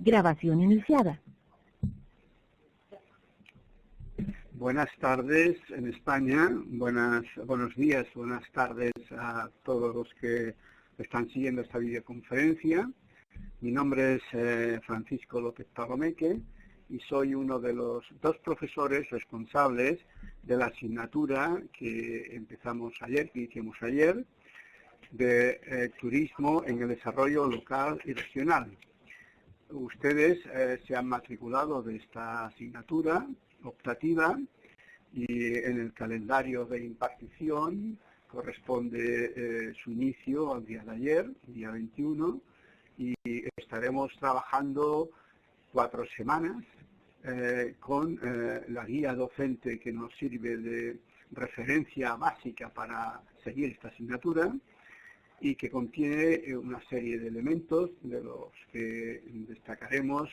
Grabación iniciada. Buenas tardes en España, buenos días, buenas tardes a todos los que están siguiendo esta videoconferencia. Mi nombre es Francisco López Palomeque y soy uno de los dos profesores responsables de la asignatura que empezamos ayer, que hicimos ayer, de turismo en el desarrollo local y regional. Ustedes se han matriculado de esta asignatura optativa y en el calendario de impartición corresponde su inicio al día de ayer, día 21, y estaremos trabajando 4 semanas con la guía docente que nos sirve de referencia básica para seguir esta asignatura y que contiene una serie de elementos de los que destacaremos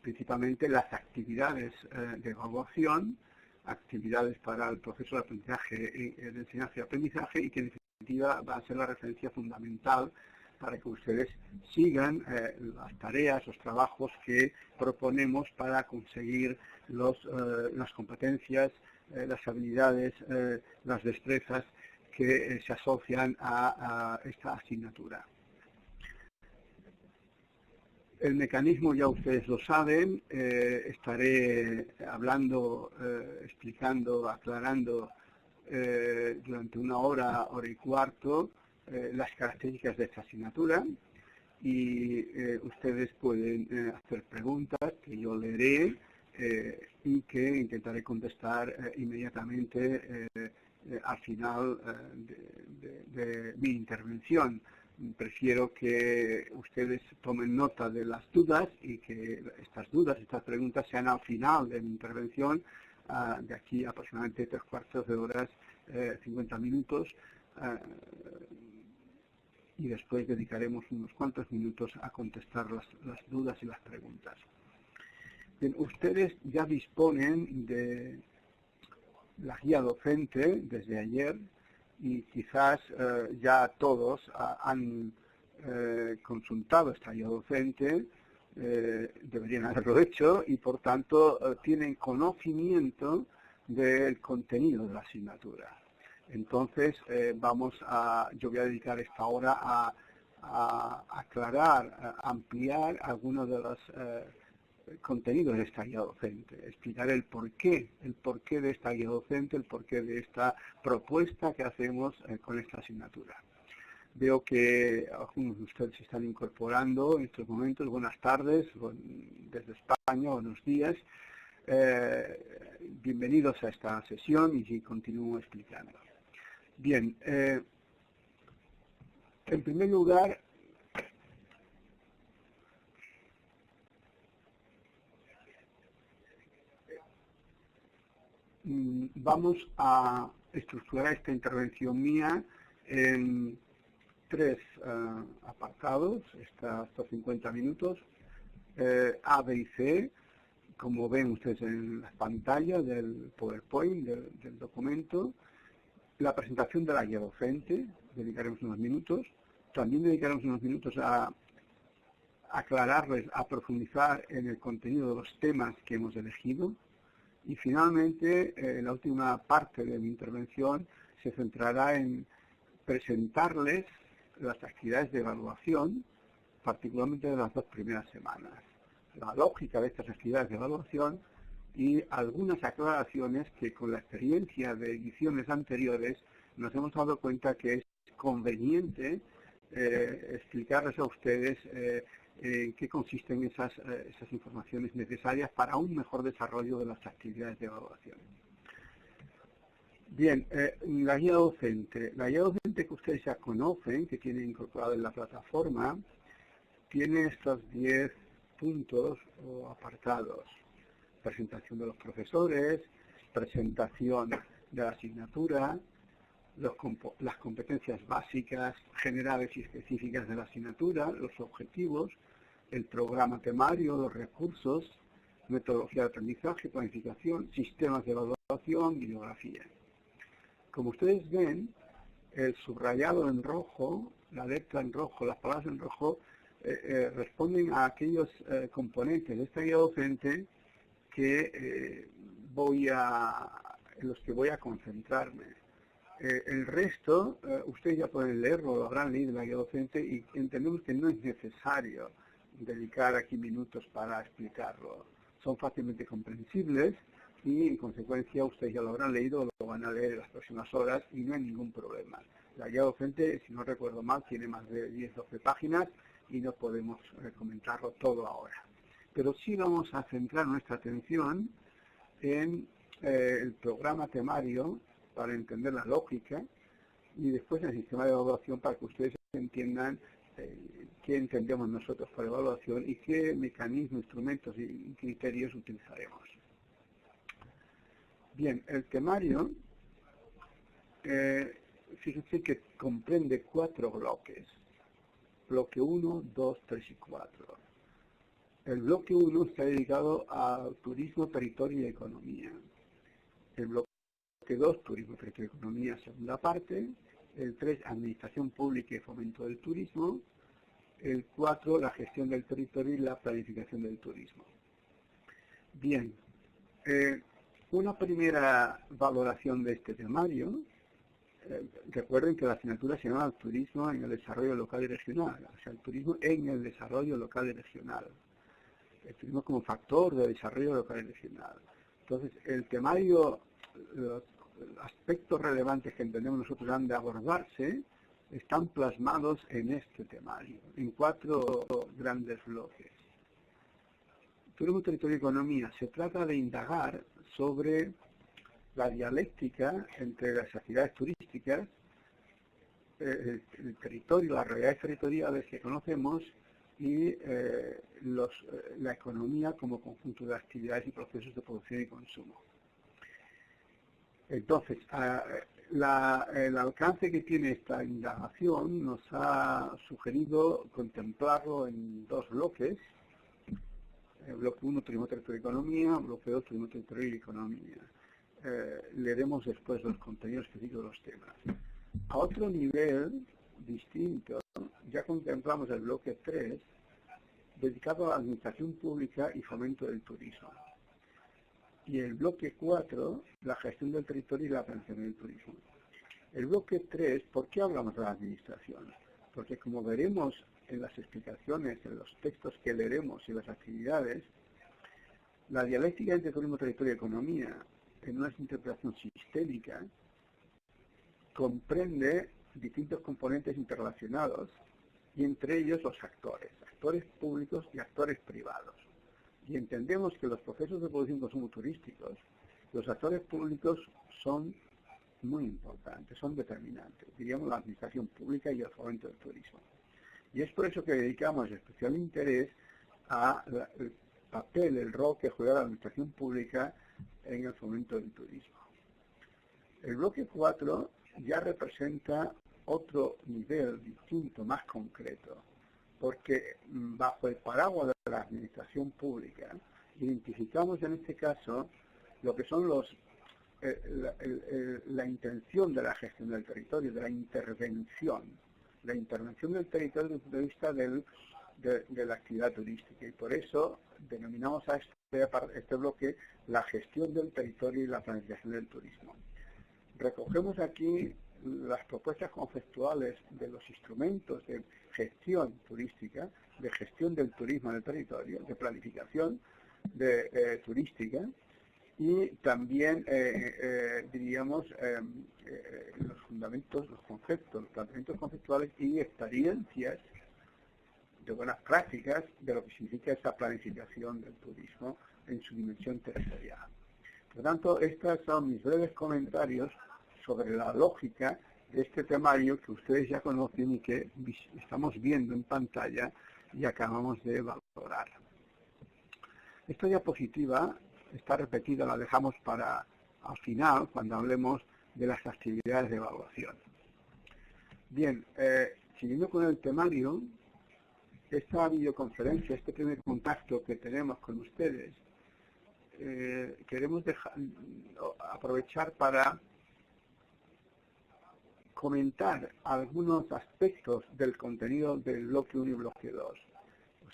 principalmente las actividades de evaluación, actividades para el proceso de aprendizaje, de enseñanza y aprendizaje, y que en definitiva va a ser la referencia fundamental para que ustedes sigan las tareas, los trabajos que proponemos para conseguir las competencias, las habilidades, las destrezas que se asocian a esta asignatura. El mecanismo ya ustedes lo saben, estaré hablando, explicando, aclarando durante 1 hora, hora y cuarto, las características de esta asignatura y ustedes pueden hacer preguntas que yo leeré y que intentaré contestar inmediatamente al final de mi intervención. Prefiero que ustedes tomen nota de las dudas y que estas preguntas sean al final de mi intervención, de aquí aproximadamente 3/4 de horas, 50 minutos, y después dedicaremos unos cuantos minutos a contestar las dudas y las preguntas. Bien, ustedes ya disponen de la guía docente desde ayer y quizás ya todos han consultado esta guía docente, deberían haberlo hecho y por tanto tienen conocimiento del contenido de la asignatura. Entonces yo voy a dedicar esta hora a aclarar, a ampliar algunos de los contenidos de esta guía docente, explicar el porqué de esta guía docente, el porqué de esta propuesta que hacemos con esta asignatura. Veo que algunos de ustedes se están incorporando en estos momentos. Buenas tardes, desde España, buenos días. Bienvenidos a esta sesión y continúo explicando. Bien, en primer lugar, vamos a estructurar esta intervención mía en 3 apartados, estos 50 minutos, A, B y C, como ven ustedes en las pantallas del PowerPoint, del documento. La presentación de la guía docente, dedicaremos unos minutos. También dedicaremos unos minutos a aclararles, a profundizar en el contenido de los temas que hemos elegido. Y finalmente, la última parte de mi intervención se centrará en presentarles las actividades de evaluación, particularmente de las 2 primeras semanas, la lógica de estas actividades de evaluación y algunas aclaraciones que con la experiencia de ediciones anteriores nos hemos dado cuenta que es conveniente explicarles a ustedes en qué consisten esas informaciones necesarias para un mejor desarrollo de las actividades de evaluación. Bien, la guía docente. La guía docente que ustedes ya conocen, que tienen incorporado en la plataforma, tiene estos 10 puntos o apartados. Presentación de los profesores, presentación de la asignatura, las competencias básicas, generales y específicas de la asignatura, los objetivos, el programa temario, los recursos, metodología de aprendizaje, planificación, sistemas de evaluación, bibliografía. Como ustedes ven, el subrayado en rojo, la letra en rojo, las palabras en rojo, responden a aquellos componentes de esta guía docente que en los que voy a concentrarme. El resto, ustedes ya pueden leerlo, lo habrán leído en la guía docente y entendemos que no es necesario dedicar aquí minutos para explicarlo. Son fácilmente comprensibles y en consecuencia ustedes ya lo habrán leído o lo van a leer en las próximas horas y no hay ningún problema. La guía docente, si no recuerdo mal, tiene más de 10-12 páginas y no podemos comentarlo todo ahora. Pero sí vamos a centrar nuestra atención en el programa temario para entender la lógica y después el sistema de evaluación para que ustedes entiendan qué entendemos nosotros por evaluación y qué mecanismos, instrumentos y criterios utilizaremos. Bien, el temario, fíjense que comprende 4 bloques. Bloque 1, 2, 3 y 4. El bloque 1 está dedicado a turismo, territorio y economía. El bloque 2, turismo, territorio y economía, segunda parte. El 3, administración pública y fomento del turismo. El 4, la gestión del territorio y la planificación del turismo. Bien, una primera valoración de este temario. Recuerden que la asignatura se llama Turismo en el Desarrollo Local y Regional, o sea, el turismo en el desarrollo local y regional. El turismo como factor de desarrollo local y regional. Entonces, el temario, los aspectos relevantes que entendemos nosotros han de abordarse, están plasmados en este temario, en 4 grandes bloques. Turismo, territorio y economía. Se trata de indagar sobre la dialéctica entre las actividades turísticas, el territorio, las realidades territoriales que conocemos y la economía como conjunto de actividades y procesos de producción y consumo. Entonces, el alcance que tiene esta indagación nos ha sugerido contemplarlo en 2 bloques. El bloque 1, turismo, territorio y economía, bloque 2, turismo, territorio y economía. Leeremos después los contenidos específicos de los temas. A otro nivel distinto, ya contemplamos el bloque 3, dedicado a la administración pública y fomento del turismo. Y el bloque 4, la gestión del territorio y la prevención del turismo. El bloque 3, ¿por qué hablamos de la administración? Porque como veremos en las explicaciones, en los textos que leeremos y las actividades, la dialéctica entre turismo, territorio y economía, en una interpretación sistémica, comprende distintos componentes interrelacionados y entre ellos los actores públicos y actores privados. Y entendemos que los procesos de producción y consumo turísticos, los actores públicos son muy importantes, son determinantes, diríamos la administración pública y el fomento del turismo. Y es por eso que dedicamos especial interés al papel, el rol que juega la administración pública en el fomento del turismo. El bloque 4 ya representa otro nivel distinto, más concreto, porque bajo el paraguas de la administración pública identificamos en este caso lo que son la intención de la gestión del territorio, de la intervención del territorio desde el punto de vista de la actividad turística, y por eso denominamos a este bloque la gestión del territorio y la planificación del turismo. Recogemos aquí las propuestas conceptuales de los instrumentos de gestión turística, de gestión del turismo en el territorio, de planificación turística, y también, diríamos, los fundamentos, los conceptos, los planteamientos conceptuales y experiencias de buenas prácticas de lo que significa esa planificación del turismo en su dimensión territorial. Por lo tanto, estos son mis breves comentarios sobre la lógica de este temario que ustedes ya conocen y que estamos viendo en pantalla y acabamos de valorar. Esta diapositiva está repetida, la dejamos para al final, cuando hablemos de las actividades de evaluación. Bien, siguiendo con el temario, esta videoconferencia, este primer contacto que tenemos con ustedes, queremos aprovechar para comentar algunos aspectos del contenido del bloque 1 y bloque 2.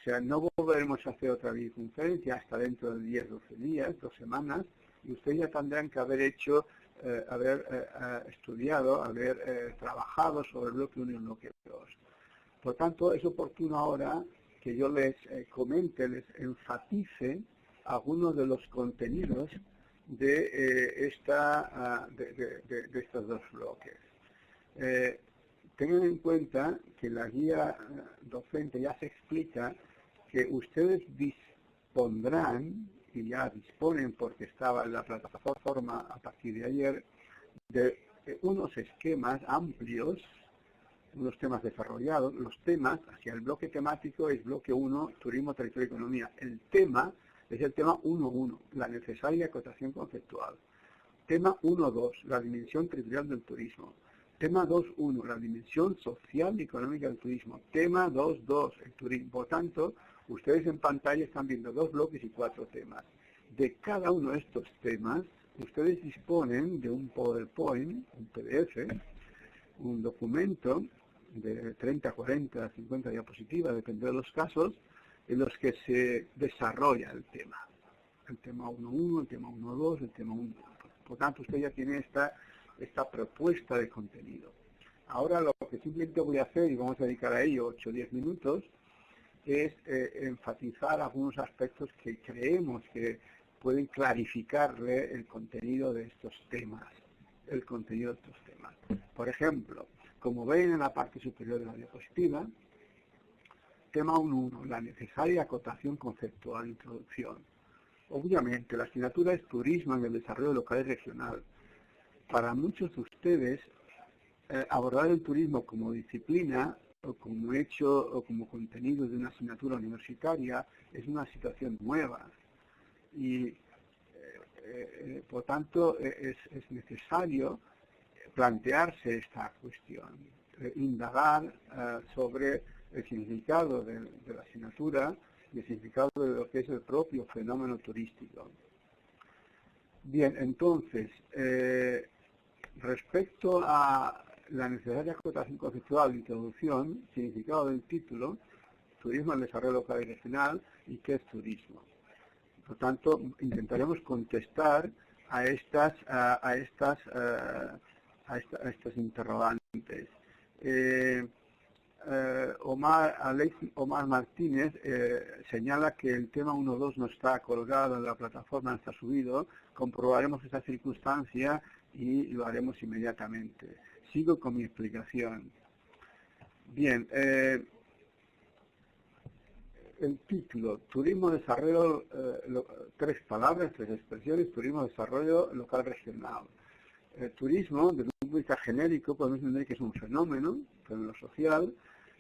sea, no volveremos a hacer otra videoconferencia hasta dentro de 10, 12 días, 2 semanas, y ustedes ya tendrán que haber hecho, estudiado, haber trabajado sobre el bloque 1 y el bloque 2. Por tanto, es oportuno ahora que yo les comente, les enfatice algunos de los contenidos de estos dos bloques. Tengan en cuenta que la guía docente ya se explica que ustedes dispondrán, y ya disponen porque estaba en la plataforma a partir de ayer, de unos esquemas amplios, unos temas desarrollados. Los temas, hacia el bloque temático es bloque 1, turismo, territorio y economía. El tema es el tema 1.1, la necesaria acotación conceptual. Tema 1.2, la dimensión territorial del turismo. Tema 2.1, la dimensión social y económica del turismo. Tema 2.2, el turismo. Por tanto, ustedes en pantalla están viendo 2 bloques y 4 temas. De cada uno de estos temas, ustedes disponen de un PowerPoint, un PDF, un documento de 30, 40, 50 diapositivas, depende de los casos, en los que se desarrolla el tema. El tema 1.1, el tema 1.2, el tema 1.1. Por tanto, usted ya tiene esta propuesta de contenido. Ahora lo que simplemente voy a hacer, y vamos a dedicar a ello 8 o 10 minutos, es enfatizar algunos aspectos que creemos que pueden clarificarle el contenido de estos temas. Por ejemplo, como ven en la parte superior de la diapositiva, tema 1.1, la necesaria acotación conceptual, introducción. Obviamente, la asignatura es turismo en el desarrollo local y regional. Para muchos de ustedes, abordar el turismo como disciplina o como hecho o como contenido de una asignatura universitaria es una situación nueva y por tanto es necesario plantearse esta cuestión, indagar sobre el significado de la asignatura y el significado de lo que es el propio fenómeno turístico. Bien, entonces, respecto a la necesaria acotación conceptual, introducción, significado del título, turismo en desarrollo local y regional, y qué es turismo. Por tanto, intentaremos contestar a estas interrogantes. Omar Martínez señala que el tema 1.2 no está colgado en la plataforma, no está subido. Comprobaremos esa circunstancia y lo haremos inmediatamente. Sigo con mi explicación. Bien, el título, turismo, desarrollo, 3 palabras, 3 expresiones, turismo, desarrollo local regional. Turismo, desde un punto de vista genérico, podemos entender que es un fenómeno social,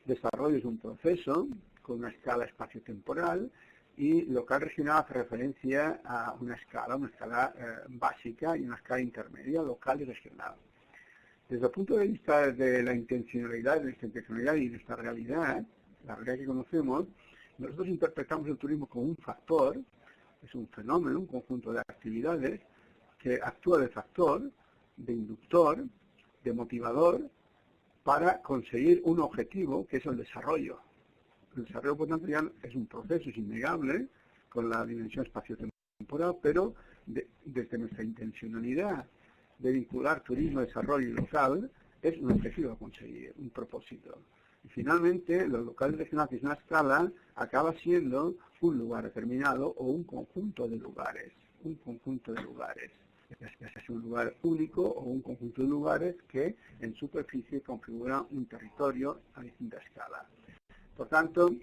desarrollo es un proceso con una escala espacio-temporal, y local regional hace referencia a una escala básica y una escala intermedia, local y regional. Desde el punto de vista de la intencionalidad y de nuestra realidad, la realidad que conocemos, nosotros interpretamos el turismo como un factor, es un fenómeno, un conjunto de actividades que actúa de factor, de inductor, de motivador, para conseguir un objetivo que es el desarrollo. El desarrollo, por tanto, ya es un proceso, es innegable, con la dimensión espacio-temporal, pero desde nuestra intencionalidad de vincular turismo, desarrollo y local, es un objetivo a conseguir, un propósito. Y finalmente, lo local y regional, que es una escala, acaba siendo un lugar determinado o un conjunto de lugares. Ya sea un lugar único o un conjunto de lugares que en superficie configuran un territorio a distinta escala. Por tanto,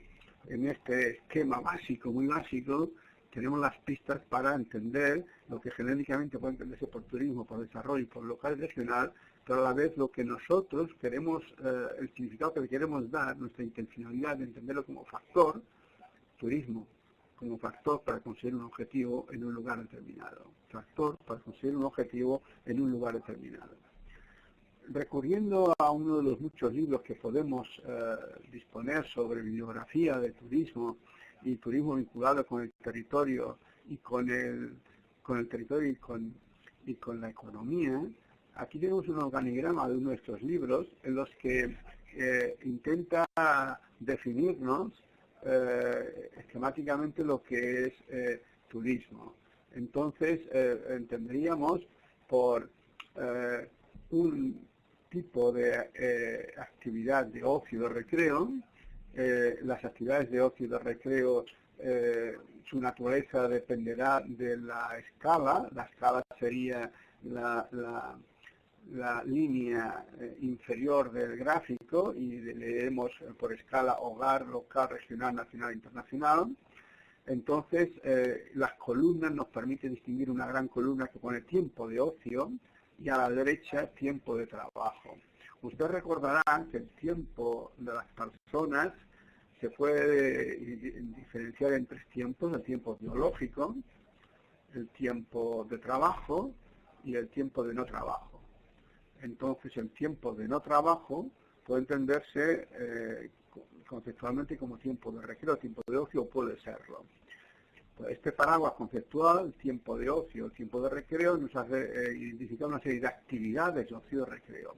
en este esquema básico, muy básico, tenemos las pistas para entender lo que genéricamente puede entenderse por turismo, por desarrollo, por local y regional, pero a la vez lo que nosotros queremos, el significado que le queremos dar, nuestra intencionalidad de entenderlo como factor, turismo, como factor para conseguir un objetivo en un lugar determinado. Factor para conseguir un objetivo en un lugar determinado. Recurriendo a uno de los muchos libros que podemos disponer sobre bibliografía de turismo y turismo vinculado con el territorio y con el territorio y con la economía, aquí tenemos un organigrama de uno de estos libros en los que intenta definirnos esquemáticamente lo que es turismo. Entonces, entenderíamos por un tipo de actividad de ocio y de recreo. Las actividades de ocio y de recreo, su naturaleza dependerá de la escala. La escala sería la línea inferior del gráfico y leemos por escala hogar, local, regional, nacional, internacional. Entonces, las columnas nos permiten distinguir una gran columna que pone tiempo de ocio y a la derecha tiempo de trabajo. Ustedes recordarán que el tiempo de las personas se puede diferenciar en tres tiempos: el tiempo biológico, el tiempo de trabajo y el tiempo de no trabajo. Entonces, el tiempo de no trabajo puede entenderse conceptualmente como tiempo de recreo, tiempo de ocio, puede serlo. Pues este paraguas conceptual, tiempo de ocio, tiempo de recreo, nos hace identificar una serie de actividades de ocio y recreo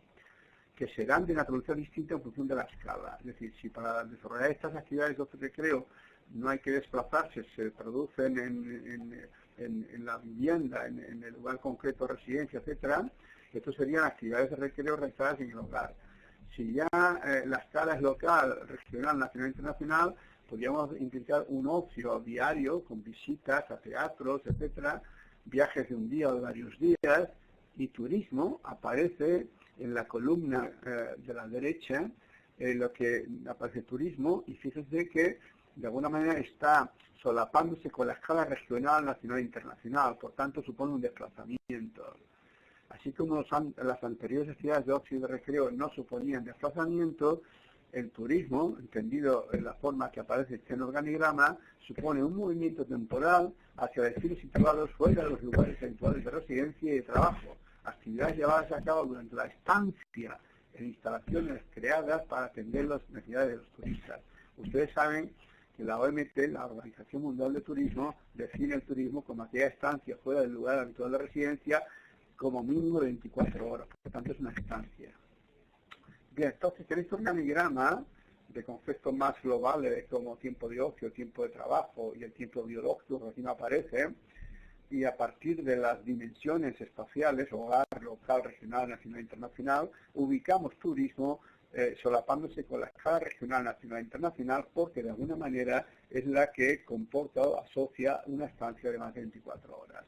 que serán de naturaleza distinta en función de la escala. Es decir, si para desarrollar estas actividades de ocio y recreo no hay que desplazarse, se producen en la vivienda, en el lugar concreto, residencia, etcétera, estos serían actividades de recreo realizadas en el hogar. Si ya la escala es local, regional, nacional, internacional, podríamos intentar un ocio diario con visitas a teatros, etcétera, viajes de un día o de varios días, y turismo aparece en la columna de la derecha, lo que aparece turismo, y fíjense que de alguna manera está solapándose con la escala regional, nacional e internacional, por tanto supone un desplazamiento. Así como las anteriores actividades de ocio y de recreo no suponían desplazamiento, el turismo, entendido en la forma que aparece este en el organigrama, supone un movimiento temporal hacia destinos situados fuera de los lugares habituales de residencia y de trabajo, actividades llevadas a cabo durante la estancia en instalaciones creadas para atender las necesidades de los turistas. Ustedes saben que la OMT, la Organización Mundial de Turismo, define el turismo como aquella estancia fuera del lugar habitual de residencia como mínimo de 24 horas, por lo tanto es una estancia. Bien, entonces en este organigrama de conceptos más globales como tiempo de ocio, tiempo de trabajo y el tiempo biológico que aquí no aparece, y a partir de las dimensiones espaciales, hogar, local, regional, nacional e internacional, ubicamos turismo solapándose con la escala regional, nacional e internacional, porque de alguna manera es la que comporta o asocia una estancia de más de 24 horas.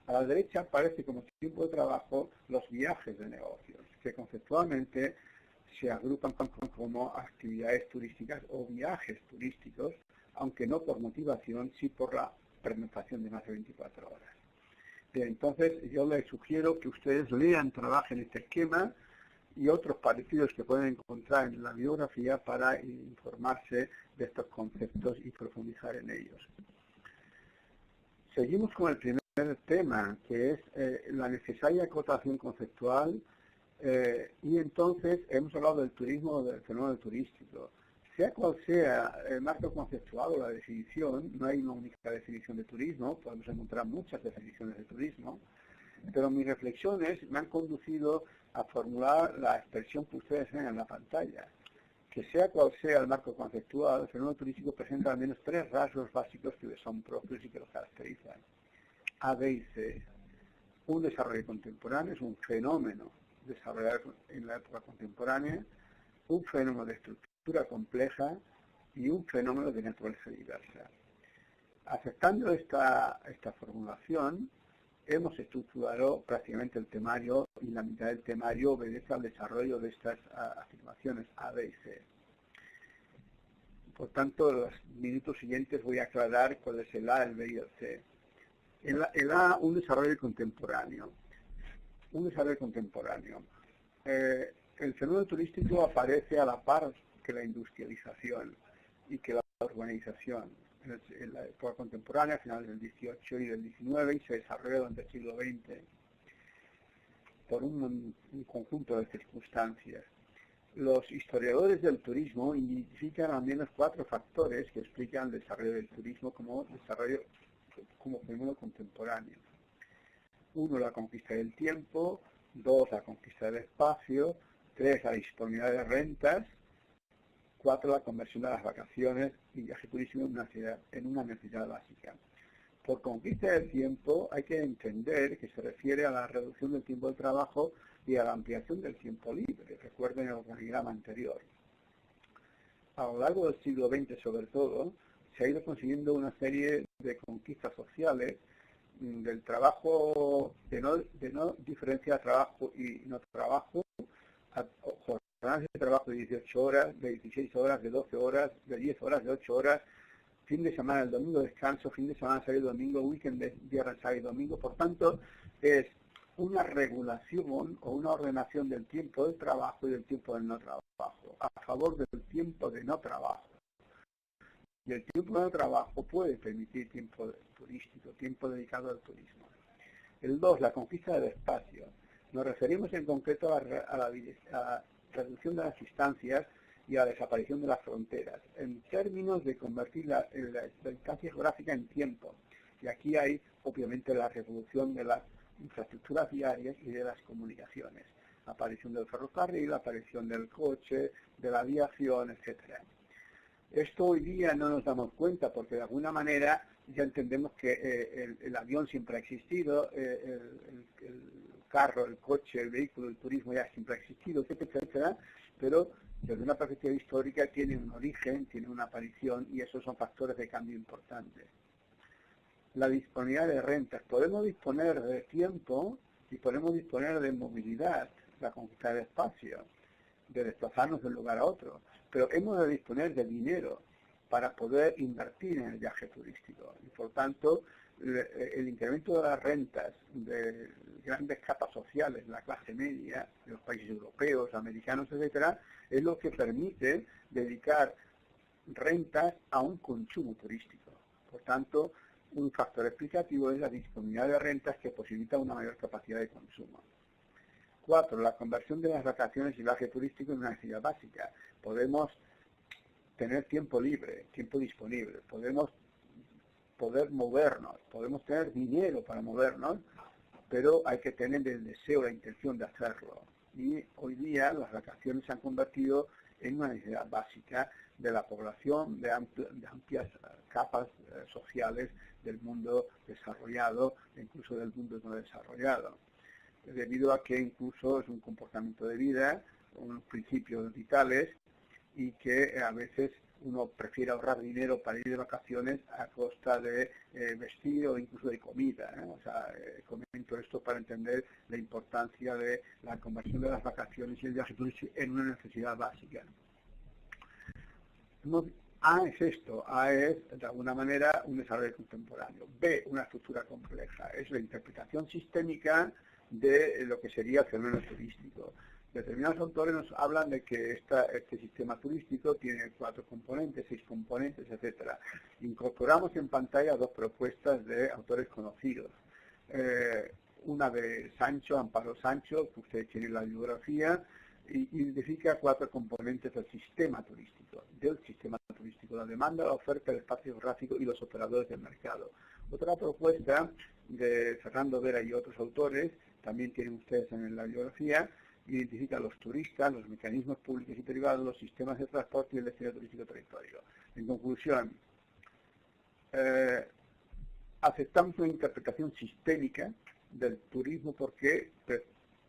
A la derecha aparece como tiempo de trabajo los viajes de negocios, que conceptualmente se agrupan como actividades turísticas o viajes turísticos, aunque no por motivación, sí por la pernoctación de más de 24 horas. Bien, entonces yo les sugiero que ustedes lean, trabajen este esquema y otros parecidos que pueden encontrar en la bibliografía para informarse de estos conceptos y profundizar en ellos. Seguimos con el primer tema, que es la necesaria acotación conceptual, y entonces hemos hablado del turismo, del fenómeno turístico. Sea cual sea el marco conceptual o la definición, no hay una única definición de turismo, podemos encontrar muchas definiciones de turismo, pero mis reflexiones me han conducido a formular la expresión que ustedes ven en la pantalla. Que sea cual sea el marco conceptual, el fenómeno turístico presenta al menos tres rasgos básicos que le son propios y que lo caracterizan. A, B y C. Un desarrollo contemporáneo es un fenómeno desarrollado en la época contemporánea, un fenómeno de estructura compleja y un fenómeno de naturaleza diversa. Aceptando esta formulación, hemos estructurado prácticamente el temario y la mitad del temario obedece al desarrollo de estas afirmaciones A, B y C. Por tanto, en los minutos siguientes voy a aclarar cuál es el A, el B y el C. El A, un desarrollo contemporáneo. Un desarrollo contemporáneo. El fenómeno turístico aparece a la par que la industrialización y que la urbanización en la época contemporánea, a finales del 18 y del 19, y se desarrolla durante el siglo XX por un conjunto de circunstancias. Los historiadores del turismo identifican al menos 4 factores que explican el desarrollo del turismo como fenómeno contemporáneo. 1, la conquista del tiempo. 2, la conquista del espacio. 3, la disponibilidad de rentas. 4, la conversión de las vacaciones y viaje turístico en una necesidad básica. Por conquista del tiempo hay que entender que se refiere a la reducción del tiempo de trabajo y a la ampliación del tiempo libre. Recuerden el organigrama anterior. A lo largo del siglo XX, sobre todo, se ha ido consiguiendo una serie de conquistas sociales del trabajo, de no diferenciar trabajo y no trabajo, jornadas de trabajo de 18 horas, de 16 horas, de 12 horas, de 10 horas, de 8 horas, fin de semana, el domingo descanso, fin de semana, sábado y domingo, weekend de viernes, sábado y domingo. Por tanto, es una regulación o una ordenación del tiempo del trabajo y del tiempo del no trabajo, a favor del tiempo de no trabajo. Y el tiempo de trabajo puede permitir tiempo turístico, tiempo dedicado al turismo. El 2, la conquista del espacio. Nos referimos en concreto a la reducción de las distancias y a la desaparición de las fronteras, en términos de convertir la distancia geográfica en tiempo. Y aquí hay, obviamente, la revolución de las infraestructuras viarias y de las comunicaciones. La aparición del ferrocarril, la aparición del coche, de la aviación, etcétera. Esto hoy día no nos damos cuenta porque de alguna manera ya entendemos que el avión siempre ha existido, el carro, el coche, el vehículo, el turismo ya siempre ha existido, etcétera, etcétera, pero desde una perspectiva histórica tiene un origen, tiene una aparición y esos son factores de cambio importantes. La disponibilidad de rentas. Podemos disponer de tiempo y podemos disponer de movilidad, la conquista del espacio, de desplazarnos de un lugar a otro, pero hemos de disponer de dinero para poder invertir en el viaje turístico y por tanto el incremento de las rentas de grandes capas sociales, la clase media, de los países europeos, americanos, etcétera, es lo que permite dedicar rentas a un consumo turístico. Por tanto, un factor explicativo es la disponibilidad de rentas que posibilita una mayor capacidad de consumo. 4. La conversión de las vacaciones y viaje turístico en una necesidad básica. Podemos tener tiempo libre, tiempo disponible, podemos poder movernos, podemos tener dinero para movernos, pero hay que tener el deseo, la intención de hacerlo. Y hoy día las vacaciones se han convertido en una necesidad básica de la población, de amplias capas sociales del mundo desarrollado e incluso del mundo no desarrollado, debido a que incluso es un comportamiento de vida, unos principios vitales, y que a veces uno prefiere ahorrar dinero para ir de vacaciones a costa de vestir o incluso de comida. O sea, comento esto para entender la importancia de la conversión de las vacaciones y el viaje turístico en una necesidad básica. A es esto, A es de alguna manera un desarrollo contemporáneo. B, una estructura compleja, es la interpretación sistémica de lo que sería el fenómeno turístico. Determinados autores nos hablan de que este sistema turístico tiene 4 componentes, 6 componentes, etcétera. Incorporamos en pantalla 2 propuestas de autores conocidos. Una de Sancho, Amparo Sancho, que ustedes tienen la bibliografía, y identifica 4 componentes del sistema turístico, la demanda, la oferta, el espacio geográfico y los operadores del mercado. Otra propuesta de Fernando Vera y otros autores, también tienen ustedes en la bibliografía, identifica a los turistas, los mecanismos públicos y privados, los sistemas de transporte y el destino turístico territorio. En conclusión, aceptamos una interpretación sistémica del turismo porque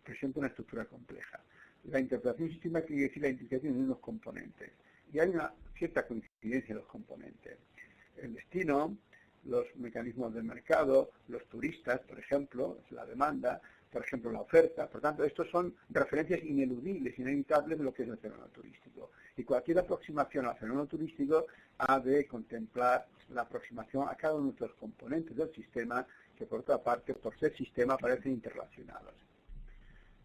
presenta una estructura compleja. La interpretación sistémica quiere decir la identificación de unos componentes. Y hay una cierta coincidencia en los componentes. El destino, los mecanismos del mercado, los turistas, por ejemplo, la demanda, por ejemplo, la oferta. Por tanto, estos son referencias ineludibles, inevitables de lo que es el fenómeno turístico. Y cualquier aproximación al fenómeno turístico ha de contemplar la aproximación a cada uno de los componentes del sistema, que por otra parte, por ser sistema, parecen interrelacionados.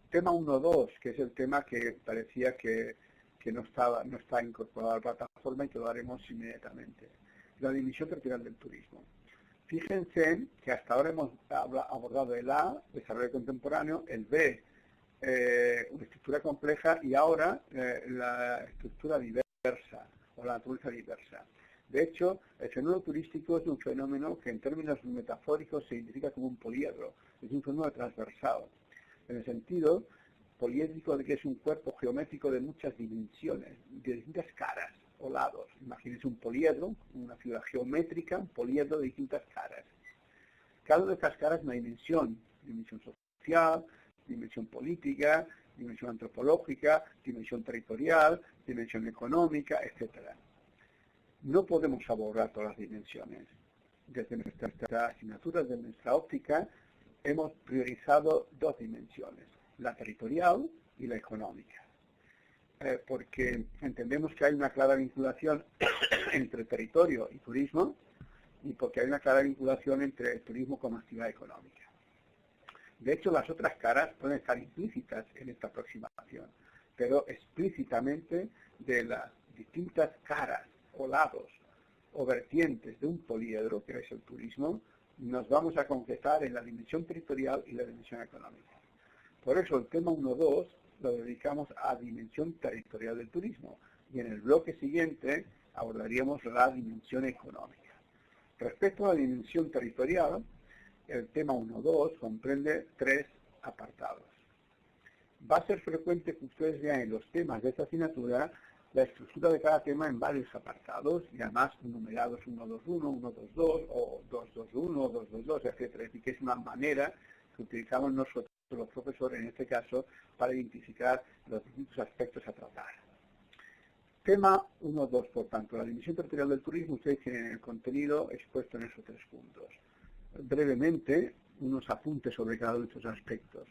Tema 1.2, que es el tema que parecía que no está incorporado a la plataforma y que lo haremos inmediatamente. La división territorial del turismo. Fíjense que hasta ahora hemos abordado el A, desarrollo contemporáneo, el B, una estructura compleja, y ahora la estructura diversa o la naturaleza diversa. De hecho, el fenómeno turístico es un fenómeno que en términos metafóricos se identifica como un poliedro, es un fenómeno transversal, en el sentido poliédrico de que es un cuerpo geométrico de muchas dimensiones, de distintas caras o lados. Imagínense un poliedro, una figura geométrica, un poliedro de distintas caras. Cada una de estas caras es una dimensión social, dimensión política, dimensión antropológica, dimensión territorial, dimensión económica, etc. No podemos abordar todas las dimensiones. Desde nuestra asignatura, desde nuestra óptica, hemos priorizado dos dimensiones, la territorial y la económica, porque entendemos que hay una clara vinculación entre territorio y turismo, y porque hay una clara vinculación entre el turismo como actividad económica. De hecho, las otras caras pueden estar implícitas en esta aproximación, pero explícitamente de las distintas caras o lados o vertientes de un poliedro, que es el turismo, nos vamos a concretar en la dimensión territorial y la dimensión económica. Por eso el tema 1.2 lo dedicamos a dimensión territorial del turismo, y en el bloque siguiente abordaríamos la dimensión económica. Respecto a la dimensión territorial, el tema 1.2 comprende 3 apartados. Va a ser frecuente que ustedes vean en los temas de esta asignatura la estructura de cada tema en varios apartados, y además numerados 1.2.1, 1.2.2, o 2.2.1, 2.2.2, etc. Es decir, que es una manera que utilizamos nosotros, los profesores en este caso, para identificar los distintos aspectos a tratar. Tema 1.2, por tanto, la dimensión territorial del turismo. Ustedes tienen el contenido expuesto en esos 3 puntos. Brevemente, unos apuntes sobre cada uno de estos aspectos.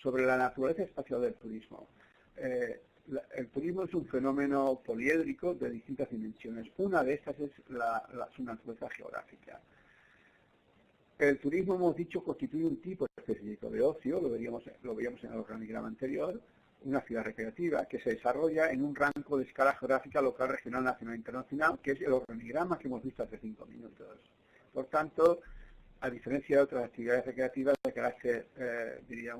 Sobre la naturaleza espacial del turismo. El turismo es un fenómeno poliédrico de distintas dimensiones. Una de estas es su naturaleza geográfica. El turismo, hemos dicho, constituye un tipo específico de ocio, lo veíamos en el organigrama anterior, una actividad recreativa que se desarrolla en un rango de escala geográfica local, regional, nacional e internacional, que es el organigrama que hemos visto hace 5 minutos. Por tanto, a diferencia de otras actividades recreativas de carácter, del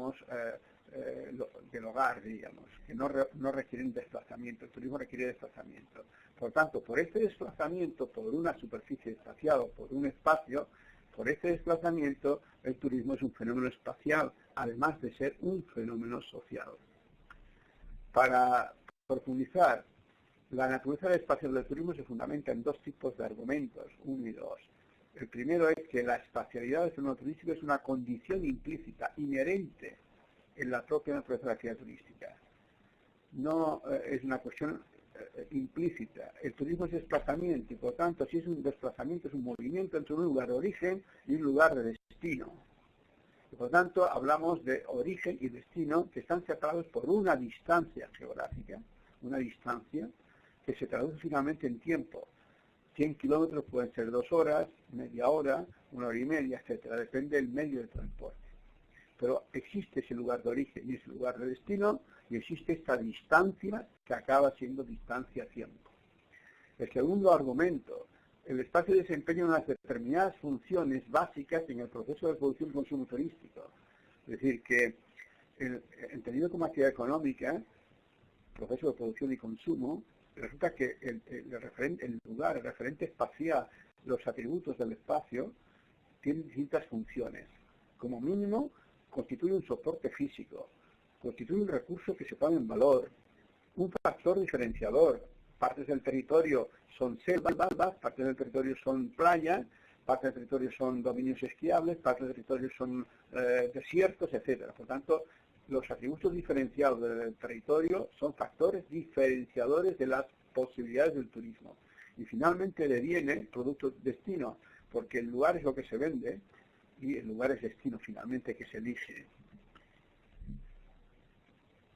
hogar, diríamos, que no requieren desplazamiento. El turismo requiere desplazamiento. Por tanto, por este desplazamiento, por una superficie espacial o por un espacio, por este desplazamiento, el turismo es un fenómeno espacial, además de ser un fenómeno social. Para profundizar, la naturaleza espacial del turismo se fundamenta en 2 tipos de argumentos, 1 y 2. El primero es que la espacialidad del fenómeno turístico es una condición implícita, inherente en la propia naturaleza de la actividad turística. No es una cuestión implícita. El turismo es desplazamiento y, por tanto, si es un desplazamiento, es un movimiento entre un lugar de origen y un lugar de destino. Y, por tanto, hablamos de origen y destino que están separados por una distancia geográfica, una distancia que se traduce finalmente en tiempo. 100 kilómetros pueden ser 2 horas, media hora, 1 hora y media, etcétera. Depende del medio de transporte. Pero existe ese lugar de origen y ese lugar de destino, y existe esta distancia que acaba siendo distancia-tiempo. El segundo argumento, el espacio desempeña unas determinadas funciones básicas en el proceso de producción y consumo turístico. Es decir, que entendido como actividad económica, proceso de producción y consumo, resulta que el lugar, el referente espacial, los atributos del espacio, tienen distintas funciones. Como mínimo, constituye un soporte físico, constituye un recurso que se pone en valor, un factor diferenciador. Partes del territorio son selvas, partes del territorio son playas, partes del territorio son dominios esquiables, partes del territorio son desiertos, etc. Por tanto, los atributos diferenciados del territorio son factores diferenciadores de las posibilidades del turismo. Y finalmente deviene producto destino, porque el lugar es lo que se vende y el lugar es destino finalmente que se elige.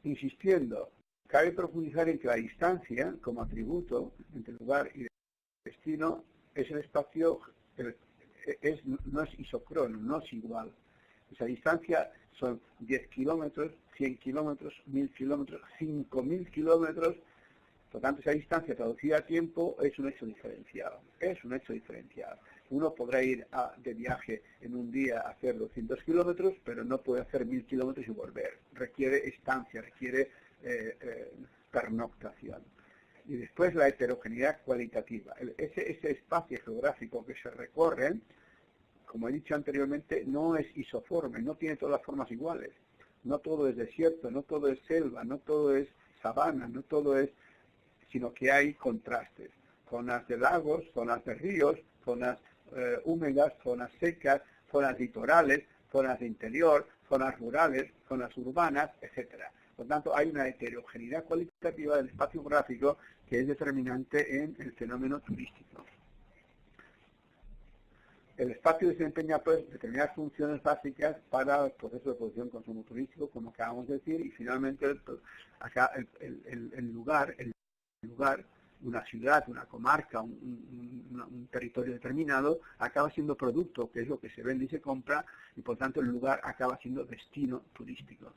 Insistiendo, cabe profundizar en que la distancia como atributo entre lugar y destino es el espacio, no es isocrono, no es igual. Esa distancia son 10 kilómetros, 100 kilómetros, 1000 kilómetros, 5000 kilómetros. Por tanto, esa distancia traducida a tiempo es un hecho diferenciado. Es un hecho diferenciado. Uno podrá ir de viaje en un día a hacer 200 kilómetros, pero no puede hacer 1000 kilómetros y volver. Requiere estancia, requiere pernoctación. Y después la heterogeneidad cualitativa. Ese espacio geográfico que se recorre, como he dicho anteriormente, no es isoforme, no tiene todas las formas iguales. no todo es desierto, no todo es selva, no todo es sabana, no todo es, sino que hay contrastes. Zonas de lagos, zonas de ríos, zonas húmedas, zonas secas, zonas litorales, zonas de interior, zonas rurales, zonas urbanas, etcétera. Por lo tanto, hay una heterogeneidad cualitativa del espacio geográfico que es determinante en el fenómeno turístico. El espacio desempeña pues determinadas funciones básicas para el proceso de producción y consumo turístico, como acabamos de decir, y finalmente el lugar, una ciudad, una comarca, un territorio determinado, acaba siendo producto, que es lo que se vende y se compra, y por tanto el lugar acaba siendo destino turístico.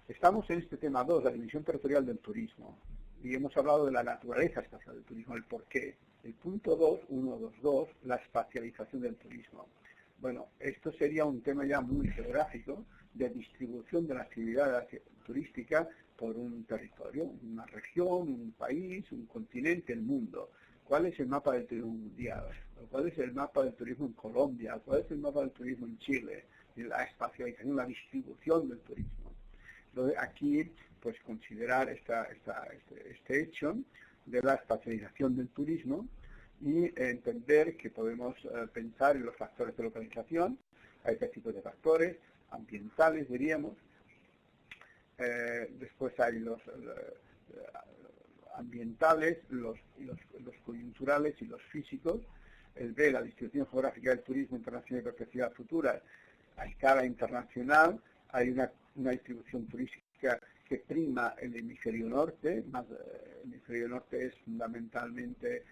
Estamos en este tema 2, la dimensión territorial del turismo, y hemos hablado de la naturaleza espacial del turismo, el porqué. El punto 2, 1.2.2, la espacialización del turismo. Bueno, esto sería un tema ya muy geográfico, de distribución de la actividad turística por un territorio, una región, un país, un continente, el mundo. ¿Cuál es el mapa del turismo mundial? ¿Cuál es el mapa del turismo en Colombia? ¿Cuál es el mapa del turismo en Chile? La espacialización, la distribución del turismo. Entonces, aquí, pues, considerar este hecho de la espacialización del turismo y entender que podemos pensar en los factores de localización. Hay tres tipos de factores, ambientales, diríamos. Después hay los ambientales, los coyunturales y los físicos. El B, la distribución geográfica del turismo internacional y perspectivas futuras. A escala internacional hay una distribución turística que prima el hemisferio norte. El hemisferio norte es fundamentalmente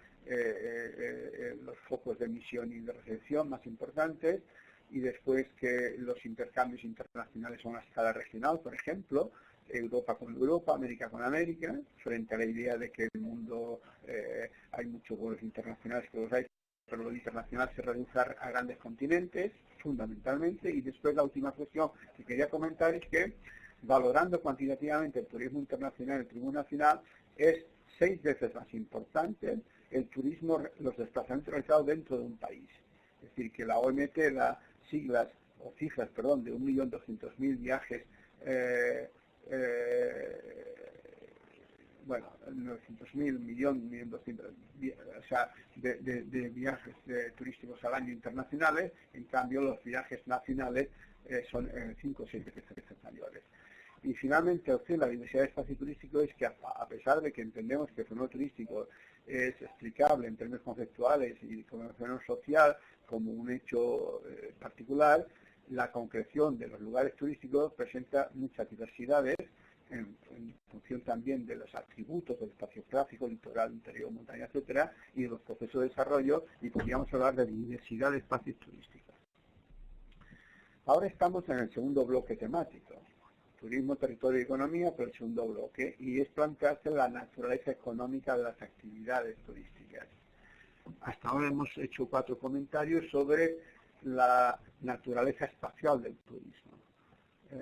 los focos de emisión y de recepción más importantes, y después que los intercambios internacionales son a escala regional, por ejemplo, Europa con Europa, América con América, frente a la idea de que el mundo hay muchos vuelos internacionales, que los hay, pero lo internacional se reduce a grandes continentes, fundamentalmente. Y después la última cuestión que quería comentar es que, valorando cuantitativamente el turismo internacional y el turismo nacional, es 6 veces más importante el turismo, los desplazamientos realizados dentro de un país. Es decir, que la OMT da cifras de 1.200.000 viajes, 900.000, 1.200.000, o sea, de viajes turísticos al año internacionales. En cambio, los viajes nacionales son 5 o 6 veces mayores. Y finalmente, la diversidad de espacio turístico es que, a pesar de que entendemos que el fenómeno turístico es explicable en términos conceptuales y como un fenómeno social, como un hecho particular, la concreción de los lugares turísticos presenta muchas diversidades en función también de los atributos del espacio geográfico, litoral, interior, montaña, etcétera, y de los procesos de desarrollo, y podríamos hablar de diversidad de espacios turísticos. Ahora estamos en el segundo bloque temático. Turismo, territorio y economía, pero el segundo bloque, y es plantearse la naturaleza económica de las actividades turísticas. Hasta ahora hemos hecho 4 comentarios sobre la naturaleza espacial del turismo,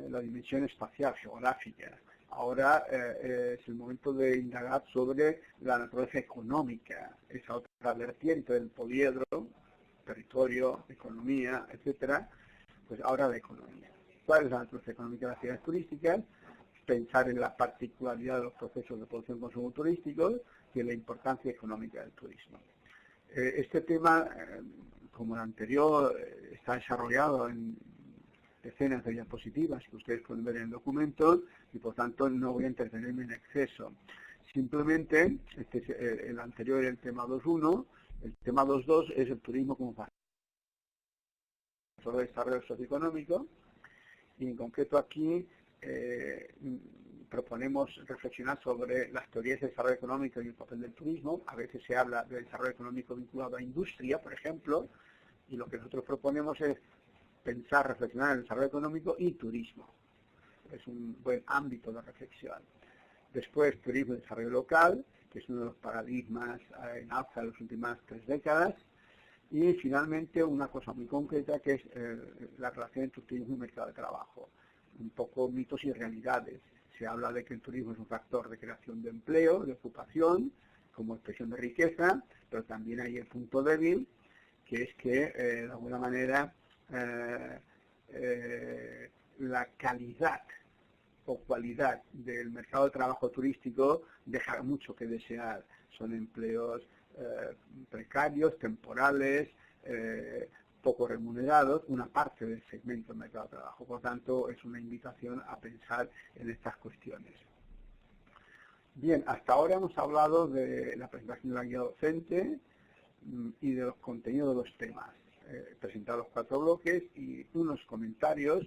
la dimensión espacial, geográfica. Ahora es el momento de indagar sobre la naturaleza económica, esa otra vertiente del poliedro, territorio, economía, etcétera. Pues ahora la economía. ¿Cuál es la naturaleza económica de las actividades turísticas? Pensar en la particularidad de los procesos de producción y consumo turísticos y en la importancia económica del turismo. Este tema, como el anterior, está desarrollado en decenas de diapositivas que ustedes pueden ver en el documento, y por tanto no voy a entretenerme en exceso. Simplemente, el anterior era el tema 2.1, el tema 2.2 es el turismo como factor de desarrollo socioeconómico. Y en concreto aquí proponemos reflexionar sobre las teorías de desarrollo económico y el papel del turismo. A veces se habla de desarrollo económico vinculado a industria, por ejemplo, y lo que nosotros proponemos es pensar, reflexionar en el desarrollo económico y turismo. Es un buen ámbito de reflexión. Después, turismo y desarrollo local, que es uno de los paradigmas en alza de las últimas 3 décadas. Y finalmente una cosa muy concreta que es la relación entre turismo y mercado de trabajo. Un poco mitos y realidades. Se habla de que el turismo es un factor de creación de empleo, de ocupación, como expresión de riqueza, pero también hay el punto débil, que es que de alguna manera la calidad o cualidad del mercado de trabajo turístico deja mucho que desear. Son empleos precarios, temporales, poco remunerados, una parte del segmento del mercado de trabajo. Por tanto, es una invitación a pensar en estas cuestiones. Bien, hasta ahora hemos hablado de la presentación de la guía docente y de los contenidos de los temas. He presentado los 4 bloques y unos comentarios,